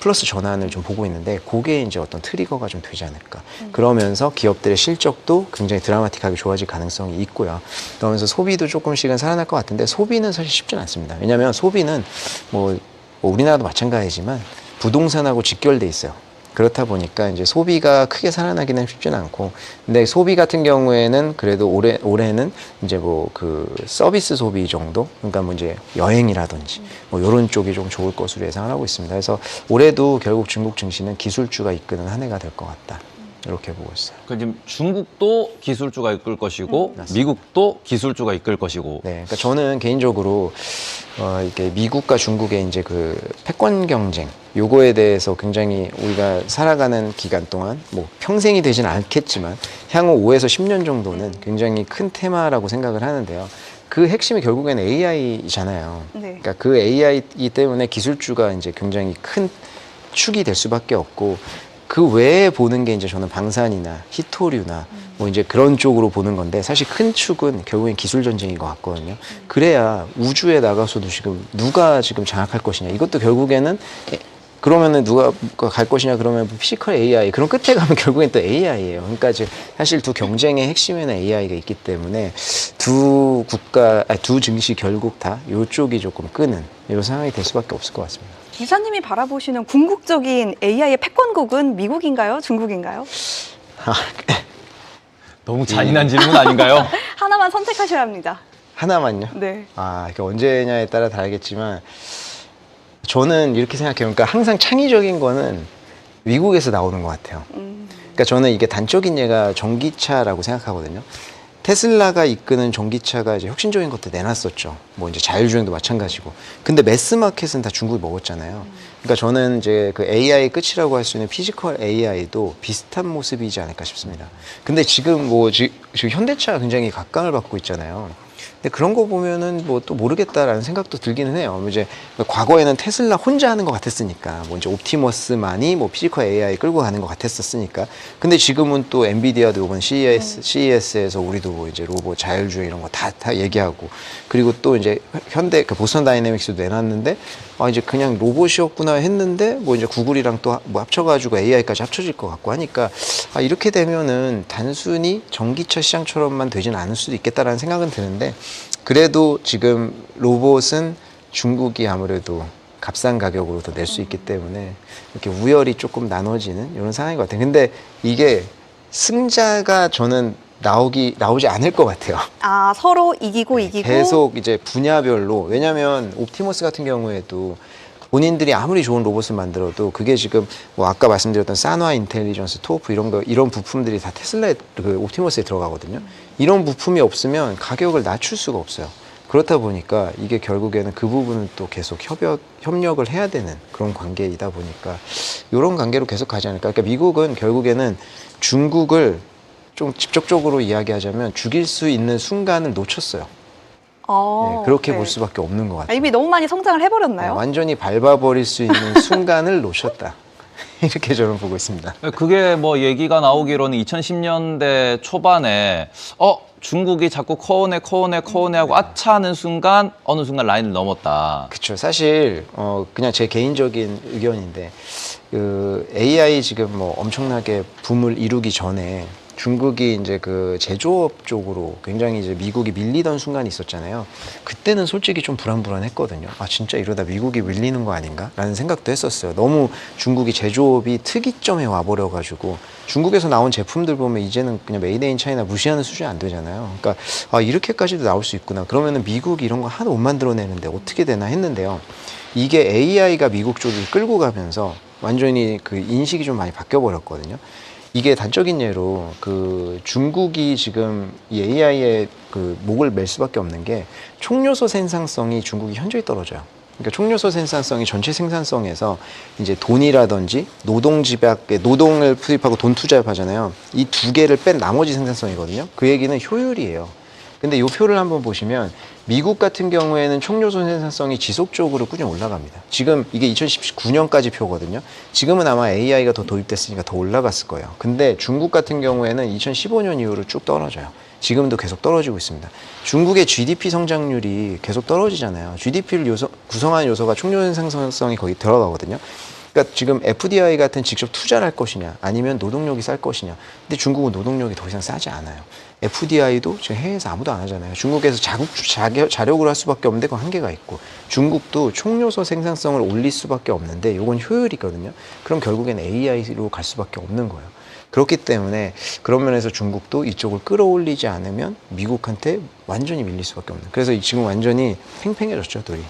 플러스 전환을 좀 보고 있는데, 그게 이제 어떤 트리거가 좀 되지 않을까. 그러면서 기업들의 실적도 굉장히 드라마틱하게 좋아질 가능성이 있고요. 그러면서 소비도 조금씩은 살아날 것 같은데, 소비는 사실 쉽진 않습니다. 왜냐하면 소비는 뭐 우리나라도 마찬가지지만 부동산하고 직결돼 있어요. 그렇다 보니까 이제 소비가 크게 살아나기는 쉽진 않고, 근데 소비 같은 경우에는 그래도 올해는 이제 뭐 그 서비스 소비 정도, 그러니까 뭐 이제 여행이라든지 뭐 이런 쪽이 좀 좋을 것으로 예상을 하고 있습니다. 그래서 올해도 결국 중국 증시는 기술주가 이끄는 한 해가 될 것 같다. 이렇게 보고 있어요. 그 지금 중국도 기술주가 이끌 것이고 미국도 기술주가 이끌 것이고. 네, 그러니까 저는 개인적으로 이게 미국과 중국의 이제 그 패권 경쟁, 요거에 대해서 굉장히 우리가 살아가는 기간 동안 뭐 평생이 되진 않겠지만 향후 5에서 10년 정도는 굉장히 큰 테마라고 생각을 하는데요. 그 핵심이 결국엔 AI잖아요. 네. 그러니까 그 AI 때문에 기술주가 이제 굉장히 큰 축이 될 수밖에 없고, 그 외에 보는 게 이제 저는 방산이나 히토류나 뭐 이제 그런 쪽으로 보는 건데, 사실 큰 축은 결국엔 기술 전쟁인 것 같거든요. 그래야 우주에 나가서도 지금 누가 지금 장악할 것이냐, 이것도 결국에는 그러면은 누가 갈 것이냐, 그러면 피지컬 AI, 그런 끝에 가면 결국엔 또 AI예요. 그러니까 이제 사실 두 경쟁의 핵심에는 AI가 있기 때문에 두 증시 결국 다 이쪽이 조금 끄는 이런 상황이 될 수밖에 없을 것 같습니다. 기사님이 바라보시는 궁극적인 AI의 패권국은 미국인가요? 중국인가요? 너무 잔인한 질문 아닌가요? 하나만 선택하셔야 합니다. 하나만요? 네. 이게 언제냐에 따라 다르겠지만, 저는 이렇게 생각해요. 그러니까 항상 창의적인 거는 미국에서 나오는 것 같아요. 그러니까 저는 이게 단적인 예가 전기차라고 생각하거든요. 테슬라가 이끄는 전기차가 이제 혁신적인 것도 내놨었죠. 뭐 이제 자율주행도 마찬가지고. 근데 매스마켓은 다 중국이 먹었잖아요. 그러니까 저는 이제 그 AI 끝이라고 할 수 있는 피지컬 AI도 비슷한 모습이지 않을까 싶습니다. 근데 지금 뭐 지금 현대차가 굉장히 각광을 받고 있잖아요. 근데 그런 거 보면은 뭐 또 모르겠다라는 생각도 들기는 해요. 과거에는 테슬라 혼자 하는 것 같았으니까, 뭐 이제 옵티머스만이 뭐 피지컬 AI 끌고 가는 것 같았었으니까. 근데 지금은 또 엔비디아도 이번 CES에서 우리도 뭐 이제 로봇 자율주행 이런 거 다 얘기하고, 그리고 또 이제 현대 그 보스턴 다이내믹스도 내놨는데, 이제 그냥 로봇이었구나 했는데 뭐 이제 구글이랑 또 뭐 합쳐가지고 AI까지 합쳐질 것 같고 하니까, 이렇게 되면은 단순히 전기차 시장처럼만 되진 않을 수도 있겠다라는 생각은 드는데, 그래도 지금 로봇은 중국이 아무래도 값싼 가격으로 더 낼 수 있기 때문에 이렇게 우열이 조금 나눠지는 이런 상황인 것 같아요. 근데 이게 승자가 저는 나오지 않을 것 같아요. 서로 이기고. 계속 이제 분야별로, 왜냐면 옵티머스 같은 경우에도 본인들이 아무리 좋은 로봇을 만들어도 그게 지금 뭐 아까 말씀드렸던 산화 인텔리전스, 토프 이런 부품들이 다 테슬라의 그 옵티머스에 들어가거든요. 이런 부품이 없으면 가격을 낮출 수가 없어요. 그렇다 보니까 이게 결국에는 그 부분은 또 계속 협력을 해야 되는 그런 관계이다 보니까 이런 관계로 계속 가지 않을까. 그러니까 미국은 결국에는 중국을 좀 직접적으로 이야기하자면 죽일 수 있는 순간을 놓쳤어요. 네, 그렇게 볼 수밖에 없는 것 같아요. 이미 너무 많이 성장을 해버렸나요? 완전히 밟아버릴 수 있는 순간을 놓쳤다. 이렇게 저는 보고 있습니다. 그게 뭐 얘기가 나오기로는 2010년대 초반에 중국이 자꾸 커오네 하고 아차 하는 순간 어느 순간 라인을 넘었다. 그렇죠. 사실 그냥 제 개인적인 의견인데, 그 AI 지금 뭐 엄청나게 붐을 이루기 전에 중국이 이제 그 제조업 쪽으로 굉장히 이제 미국이 밀리던 순간이 있었잖아요. 그때는 솔직히 좀 불안했거든요. 진짜 이러다 미국이 밀리는 거 아닌가? 라는 생각도 했었어요. 너무 중국이 제조업이 특이점에 와버려가지고, 중국에서 나온 제품들 보면 이제는 그냥 메이드 인 차이나 무시하는 수준이 안 되잖아요. 그러니까 이렇게까지도 나올 수 있구나. 그러면은 미국이 이런 거 하나도 못 만들어내는데 어떻게 되나 했는데요. 이게 AI가 미국 쪽을 끌고 가면서 완전히 그 인식이 좀 많이 바뀌어 버렸거든요. 이게 단적인 예로 그 중국이 지금 이 AI의 그 목을 맬 수밖에 없는 게 총요소 생산성이 중국이 현저히 떨어져요. 그러니까 총요소 생산성이 전체 생산성에서 이제 돈이라든지 노동 집약에 노동을 투입하고 돈 투자하잖아요. 이 두 개를 뺀 나머지 생산성이거든요. 그 얘기는 효율이에요. 근데 이 표를 한번 보시면 미국 같은 경우에는 총요소 생산성이 지속적으로 꾸준히 올라갑니다. 지금 이게 2019년까지 표거든요. 지금은 아마 AI가 더 도입됐으니까 더 올라갔을 거예요. 근데 중국 같은 경우에는 2015년 이후로 쭉 떨어져요. 지금도 계속 떨어지고 있습니다. 중국의 GDP 성장률이 계속 떨어지잖아요. GDP를 구성하는 요소가 총요소 생산성이 거기 들어가거든요. 그러니까 지금 FDI 같은 직접 투자를 할 것이냐 아니면 노동력이 쌀 것이냐. 근데 중국은 노동력이 더 이상 싸지 않아요. FDI도 지금 해외에서 아무도 안 하잖아요. 중국에서 자력으로 할 수밖에 없는데 그 한계가 있고 중국도 총요소 생산성을 올릴 수밖에 없는데 이건 효율이거든요. 그럼 결국엔 AI로 갈 수밖에 없는 거예요. 그렇기 때문에 그런 면에서 중국도 이쪽을 끌어올리지 않으면 미국한테 완전히 밀릴 수밖에 없는. 그래서 지금 완전히 팽팽해졌죠, 둘이.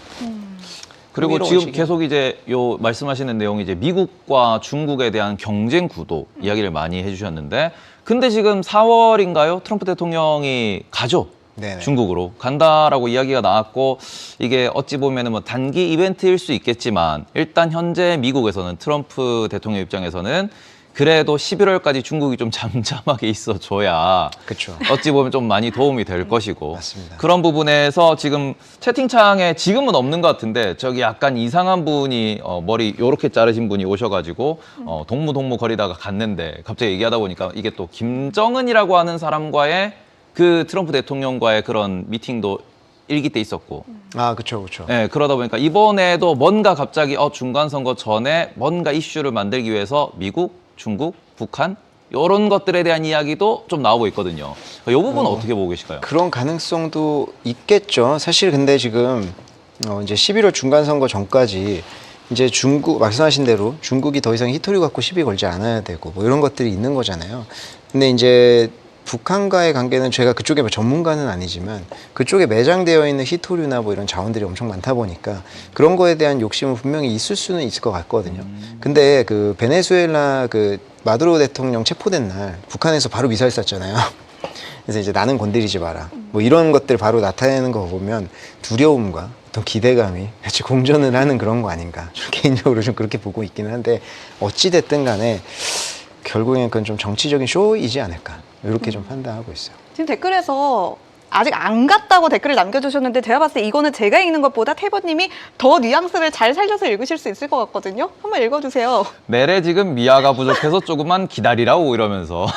그리고 지금 계속 이제 요 말씀하시는 내용이 이제 미국과 중국에 대한 경쟁 구도 이야기를 많이 해주셨는데, 근데 지금 4월인가요? 트럼프 대통령이 가죠. 네네. 중국으로 간다라고 이야기가 나왔고, 이게 어찌 보면은 뭐 단기 이벤트일 수 있겠지만 일단 현재 미국에서는 트럼프 대통령 입장에서는 그래도 11월까지 중국이 좀 잠잠하게 있어줘야 그쵸. 어찌 보면 좀 많이 도움이 될 것이고 맞습니다. 그런 부분에서 지금 채팅창에 지금은 없는 것 같은데 저기 약간 이상한 분이 머리 요렇게 자르신 분이 오셔가지고 동무 거리다가 갔는데 갑자기 얘기하다 보니까 이게 또 김정은이라고 하는 사람과의 그 트럼프 대통령과의 그런 미팅도 일기 때 있었고. 아, 그쵸. 네, 그러다 보니까 이번에도 뭔가 갑자기 중간 선거 전에 뭔가 이슈를 만들기 위해서 미국, 중국, 북한 이런 것들에 대한 이야기도 좀 나오고 있거든요. 이 부분은 어떻게 보고 계실까요? 그런 가능성도 있겠죠. 사실 근데 지금 이제 11월 중간 선거 전까지 이제 중국 말씀하신 대로 중국이 더 이상 히토리 갖고 시비 걸지 않아야 되고 뭐 이런 것들이 있는 거잖아요. 근데 이제 북한과의 관계는 제가 그쪽에 전문가는 아니지만 그쪽에 매장되어 있는 히토류나 뭐 이런 자원들이 엄청 많다 보니까 그런 거에 대한 욕심은 분명히 있을 수는 있을 것 같거든요. 근데 그 베네수엘라 그 마두로 대통령 체포된 날 북한에서 바로 미사일 쐈잖아요. 그래서 이제 나는 건드리지 마라. 뭐 이런 것들 바로 나타내는 거 보면 두려움과 어떤 기대감이 같이 공존을 하는 그런 거 아닌가. 개인적으로 좀 그렇게 보고 있기는 한데 어찌됐든 간에 결국엔 그건 좀 정치적인 쇼이지 않을까. 이렇게 좀 판단하고 있어요. 지금 댓글에서 아직 안 갔다고 댓글을 남겨주셨는데 제가 봤을 때 이거는 제가 읽는 것보다 태버님이 더 뉘앙스를 잘 살려서 읽으실 수 있을 것 같거든요. 한번 읽어주세요. 멜에 지금 미아가 부족해서 조금만 기다리라고 이러면서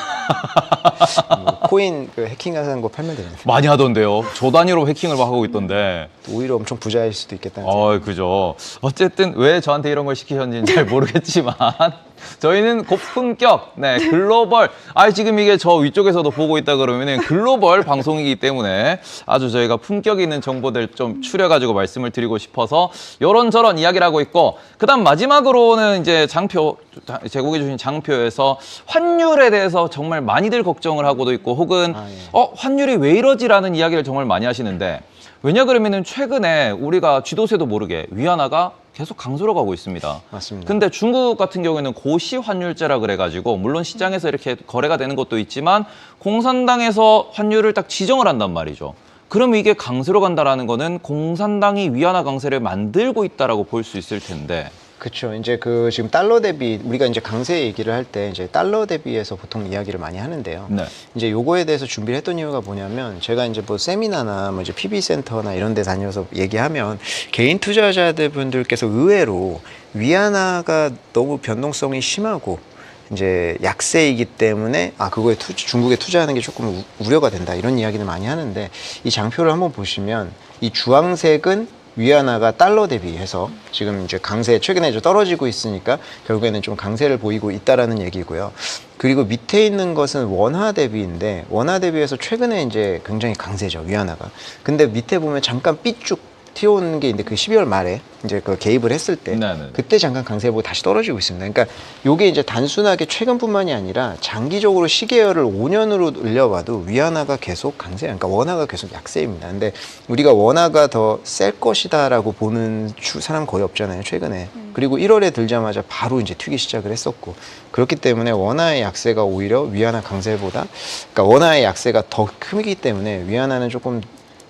코인 그 해킹하는 거 팔면 되는데 많이 하던데요. 조 단위로 해킹을 막 하고 있던데. 오히려 엄청 부자일 수도 있겠다는 생각. 그죠. 어쨌든 왜 저한테 이런 걸 시키셨는지는 잘 모르겠지만 저희는 고품격, 글로벌. 지금 이게 저 위쪽에서도 보고 있다 그러면은 글로벌 방송이기 때문에 아주 저희가 품격 있는 정보들 좀 추려가지고 말씀을 드리고 싶어서 이런저런 이야기를 하고 있고, 그다음 마지막으로는 이제 장표 제공해 주신 장표에서 환율에 대해서 정말 많이들 걱정을 하고도 있고, 혹은 환율이 왜 이러지라는 이야기를 정말 많이 하시는데, 왜냐 그러면은 최근에 우리가 쥐도새도 모르게 위안화가 계속 강세로 가고 있습니다. 맞습니다. 근데 중국 같은 경우에는 고시 환율제라 그래가지고 물론 시장에서 이렇게 거래가 되는 것도 있지만 공산당에서 환율을 딱 지정을 한단 말이죠. 그럼 이게 강세로 간다라는 거는 공산당이 위안화 강세를 만들고 있다라고 볼 수 있을 텐데. 그렇죠. 이제 그 지금 달러 대비 우리가 이제 강세 얘기를 할 때 이제 달러 대비해서 보통 이야기를 많이 하는데요. 네. 이제 요거에 대해서 준비를 했던 이유가 뭐냐면 제가 이제 뭐 세미나나 뭐 이제 PB 센터나 이런 데 다녀서 얘기하면 개인 투자자들 분들께서 의외로 위안화가 너무 변동성이 심하고 이제 약세이기 때문에 그거에 중국에 투자하는 게 조금 우려가 된다 이런 이야기를 많이 하는데, 이 장표를 한번 보시면 이 주황색은 위안화가 달러 대비해서 지금 이제 최근에 이제 떨어지고 있으니까 결국에는 좀 강세를 보이고 있다라는 얘기고요. 그리고 밑에 있는 것은 원화 대비인데 원화 대비해서 최근에 이제 굉장히 강세죠, 위안화가. 근데 밑에 보면 잠깐 삐쭉 튀어오는 게 있는데 그 12월 말에 이제 그 개입을 했을 때 네네. 그때 잠깐 강세 보고 다시 떨어지고 있습니다. 그러니까 요게 이제 단순하게 최근뿐만이 아니라 장기적으로 시계열을 5년으로 늘려봐도 위안화가 계속 강세, 그러니까 원화가 계속 약세입니다. 근데 우리가 원화가 더 셀 것이다라고 보는 사람 거의 없잖아요, 최근에. 그리고 1월에 들자마자 바로 이제 튀기 시작을 했었고 그렇기 때문에 원화의 약세가 오히려 위안화 강세보다 그러니까 원화의 약세가 더 크기 때문에 위안화는 조금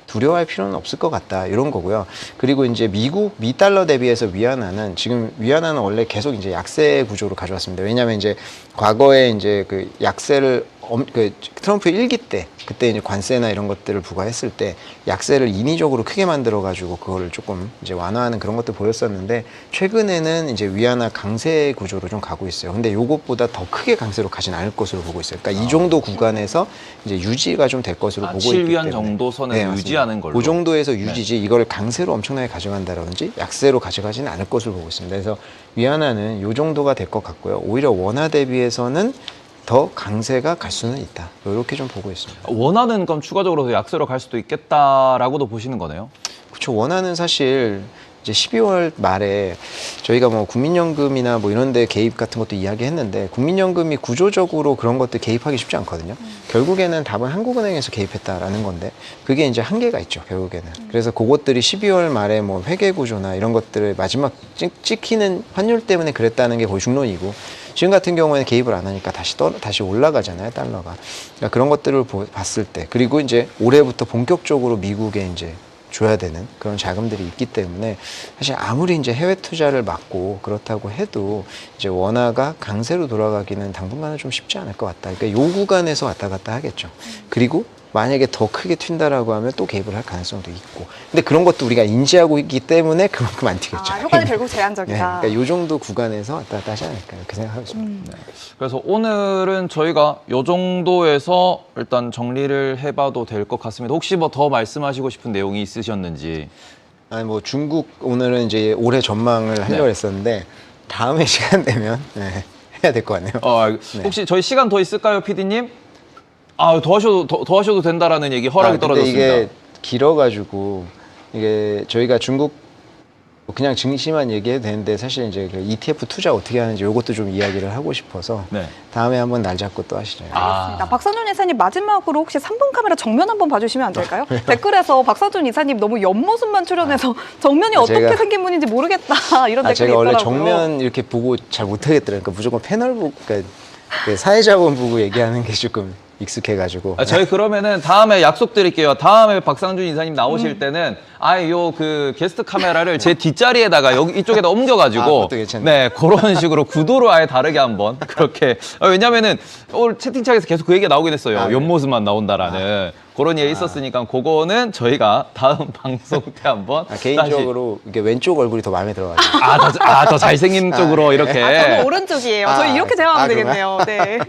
두려워할 필요는 없을 것 같다 이런 거고요. 그리고 이제 미달러 대비해서 위안화는 지금 위안화는 원래 계속 이제 약세 구조로 가져왔습니다. 왜냐하면 이제 과거에 이제 그 약세를 그 트럼프 1기 때 그때 이제 관세나 이런 것들을 부과했을 때 약세를 인위적으로 크게 만들어 가지고 그거를 조금 이제 완화하는 그런 것도 보였었는데 최근에는 이제 위안화 강세 구조로 좀 가고 있어요. 근데 요것보다 더 크게 강세로 가진 않을 것으로 보고 있어요. 그러니까 이 정도 구간에서 이제 유지가 좀 될 것으로 보고 있기 7위안 때문에 정도 선에서 네, 맞습니다. 유지하는 걸로. 그 정도에서 유지지 이걸 강세로 엄청나게 가져간다든지 약세로 가져가지는 않을 것으로 보고 있습니다. 그래서 위안화는 요 정도가 될 것 같고요. 오히려 원화 대비해서는 더 강세가 갈 수는 있다. 이렇게 좀 보고 있습니다. 원화는 그럼 추가적으로 더 약세로 갈 수도 있겠다라고도 보시는 거네요. 그렇죠. 원화는 사실 이제 12월 말에 저희가 뭐 국민연금이나 뭐 이런 데 개입 같은 것도 이야기했는데 국민연금이 구조적으로 그런 것들 개입하기 쉽지 않거든요. 결국에는 답은 한국은행에서 개입했다라는 건데 그게 이제 한계가 있죠. 결국에는. 그래서 그것들이 12월 말에 뭐 회계 구조나 이런 것들을 마지막 찍히는 환율 때문에 그랬다는 게 거의 중론이고 지금 같은 경우에는 개입을 안 하니까 다시 올라가잖아요, 달러가. 그러니까 그런 것들을 봤을 때 그리고 이제 올해부터 본격적으로 미국에 이제 줘야 되는 그런 자금들이 있기 때문에 사실 아무리 이제 해외 투자를 막고 그렇다고 해도 이제 원화가 강세로 돌아가기는 당분간은 좀 쉽지 않을 것 같다. 그러니까 요 구간에서 왔다 갔다 하겠죠. 그리고 만약에 더 크게 튄다라고 하면 또 개입을 할 가능성도 있고. 근데 그런 것도 우리가 인지하고 있기 때문에 그만큼 안 튀겠죠. 효과는 결국 네, 제한적이다. 그러니까 요 정도 구간에서 왔다 갔다 하지 않을까 이렇게 생각하고 있습니다. 그래서 오늘은 저희가 이 정도에서 일단 정리를 해봐도 될 것 같습니다. 혹시 뭐 더 말씀하시고 싶은 내용이 있으셨는지. 아니 뭐 중국 오늘은 이제 올해 전망을 하려고 했었는데 다음에 시간 되면 해야 될 것 같네요. 혹시 저희 시간 더 있을까요, PD님? 더 하셔도 된다라는 얘기 허락이 근데 떨어졌습니다. 이게 길어가지고 이게 저희가 중국 그냥 증시만 얘기해도 되는데 사실 이제 그 ETF 투자 어떻게 하는지 이것도 좀 이야기를 하고 싶어서 네. 다음에 한번 날 잡고 또 하시죠. 알겠습니다. 박서준 이사님 마지막으로 혹시 3분 카메라 정면 한번 봐주시면 안 될까요? 댓글에서 박서준 이사님 너무 옆모습만 출연해서 정면이 어떻게 생긴 분인지 모르겠다 이런 댓글이 제가 있더라고요. 원래 정면 이렇게 보고 잘 못하겠더라고요. 그러니까 무조건 패널 보고 그러니까 그 사회자분 보고 얘기하는 게 조금 익숙해가지고. 저희 그러면은 다음에 약속드릴게요. 다음에 박상준 이사님 나오실 때는 요 그 게스트 카메라를 제 뒷자리에다가 여기 이쪽에다 옮겨가지고 그것도 괜찮네. 네 그런 식으로 구도로 아예 다르게 한번 그렇게 왜냐면은 오늘 채팅창에서 계속 그 얘기가 나오긴 했어요. 네. 옆모습만 나온다라는 그런 얘기 있었으니까 그거는 저희가 다음 방송 때 한번 개인적으로 이게 왼쪽 얼굴이 더 마음에 들어가지고. 더 잘생긴 쪽으로 이렇게 저는 오른쪽이에요. 저희 이렇게 대화하면 되겠네요. 네.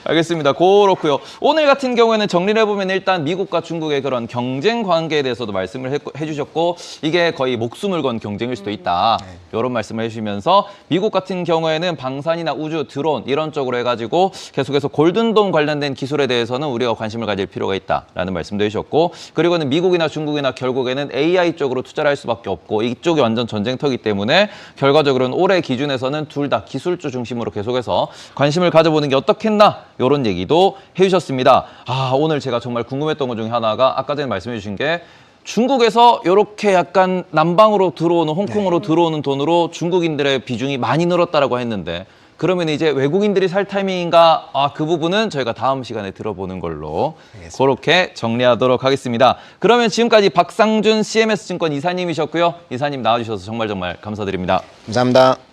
알겠습니다. 그렇고요. 오늘 같은 경우에는 정리를 해보면 일단 미국과 중국의 그런 경쟁 관계에 대해서도 말씀을 해주셨고 이게 거의 목숨을 건 경쟁일 수도 있다. 이런 말씀을 해주시면서 미국 같은 경우에는 방산이나 우주, 드론 이런 쪽으로 해가지고 계속해서 골든돔 관련된 기술에 대해서는 우리가 관심을 가질 필요가 있다라는 말씀도 해주셨고 그리고는 미국이나 중국이나 결국에는 AI 쪽으로 투자를 할 수밖에 없고 이쪽이 완전 전쟁터이기 때문에 결과적으로는 올해 기준에서는 둘 다 기술주 중심으로 계속해서 관심을 가져보는 게 어떻겠나 이런 얘기도 해주셨습니다. 오늘 제가 정말 궁금했던 것 중에 하나가 아까 전에 말씀해 주신 게 중국에서 이렇게 약간 남방으로 들어오는 홍콩으로 들어오는 돈으로 중국인들의 비중이 많이 늘었다라고 했는데 그러면 이제 외국인들이 살 타이밍인가 그 부분은 저희가 다음 시간에 들어보는 걸로 알겠습니다. 그렇게 정리하도록 하겠습니다. 그러면 지금까지 박상준 CMS증권 이사님이셨고요. 이사님 나와주셔서 정말 감사드립니다. 감사합니다.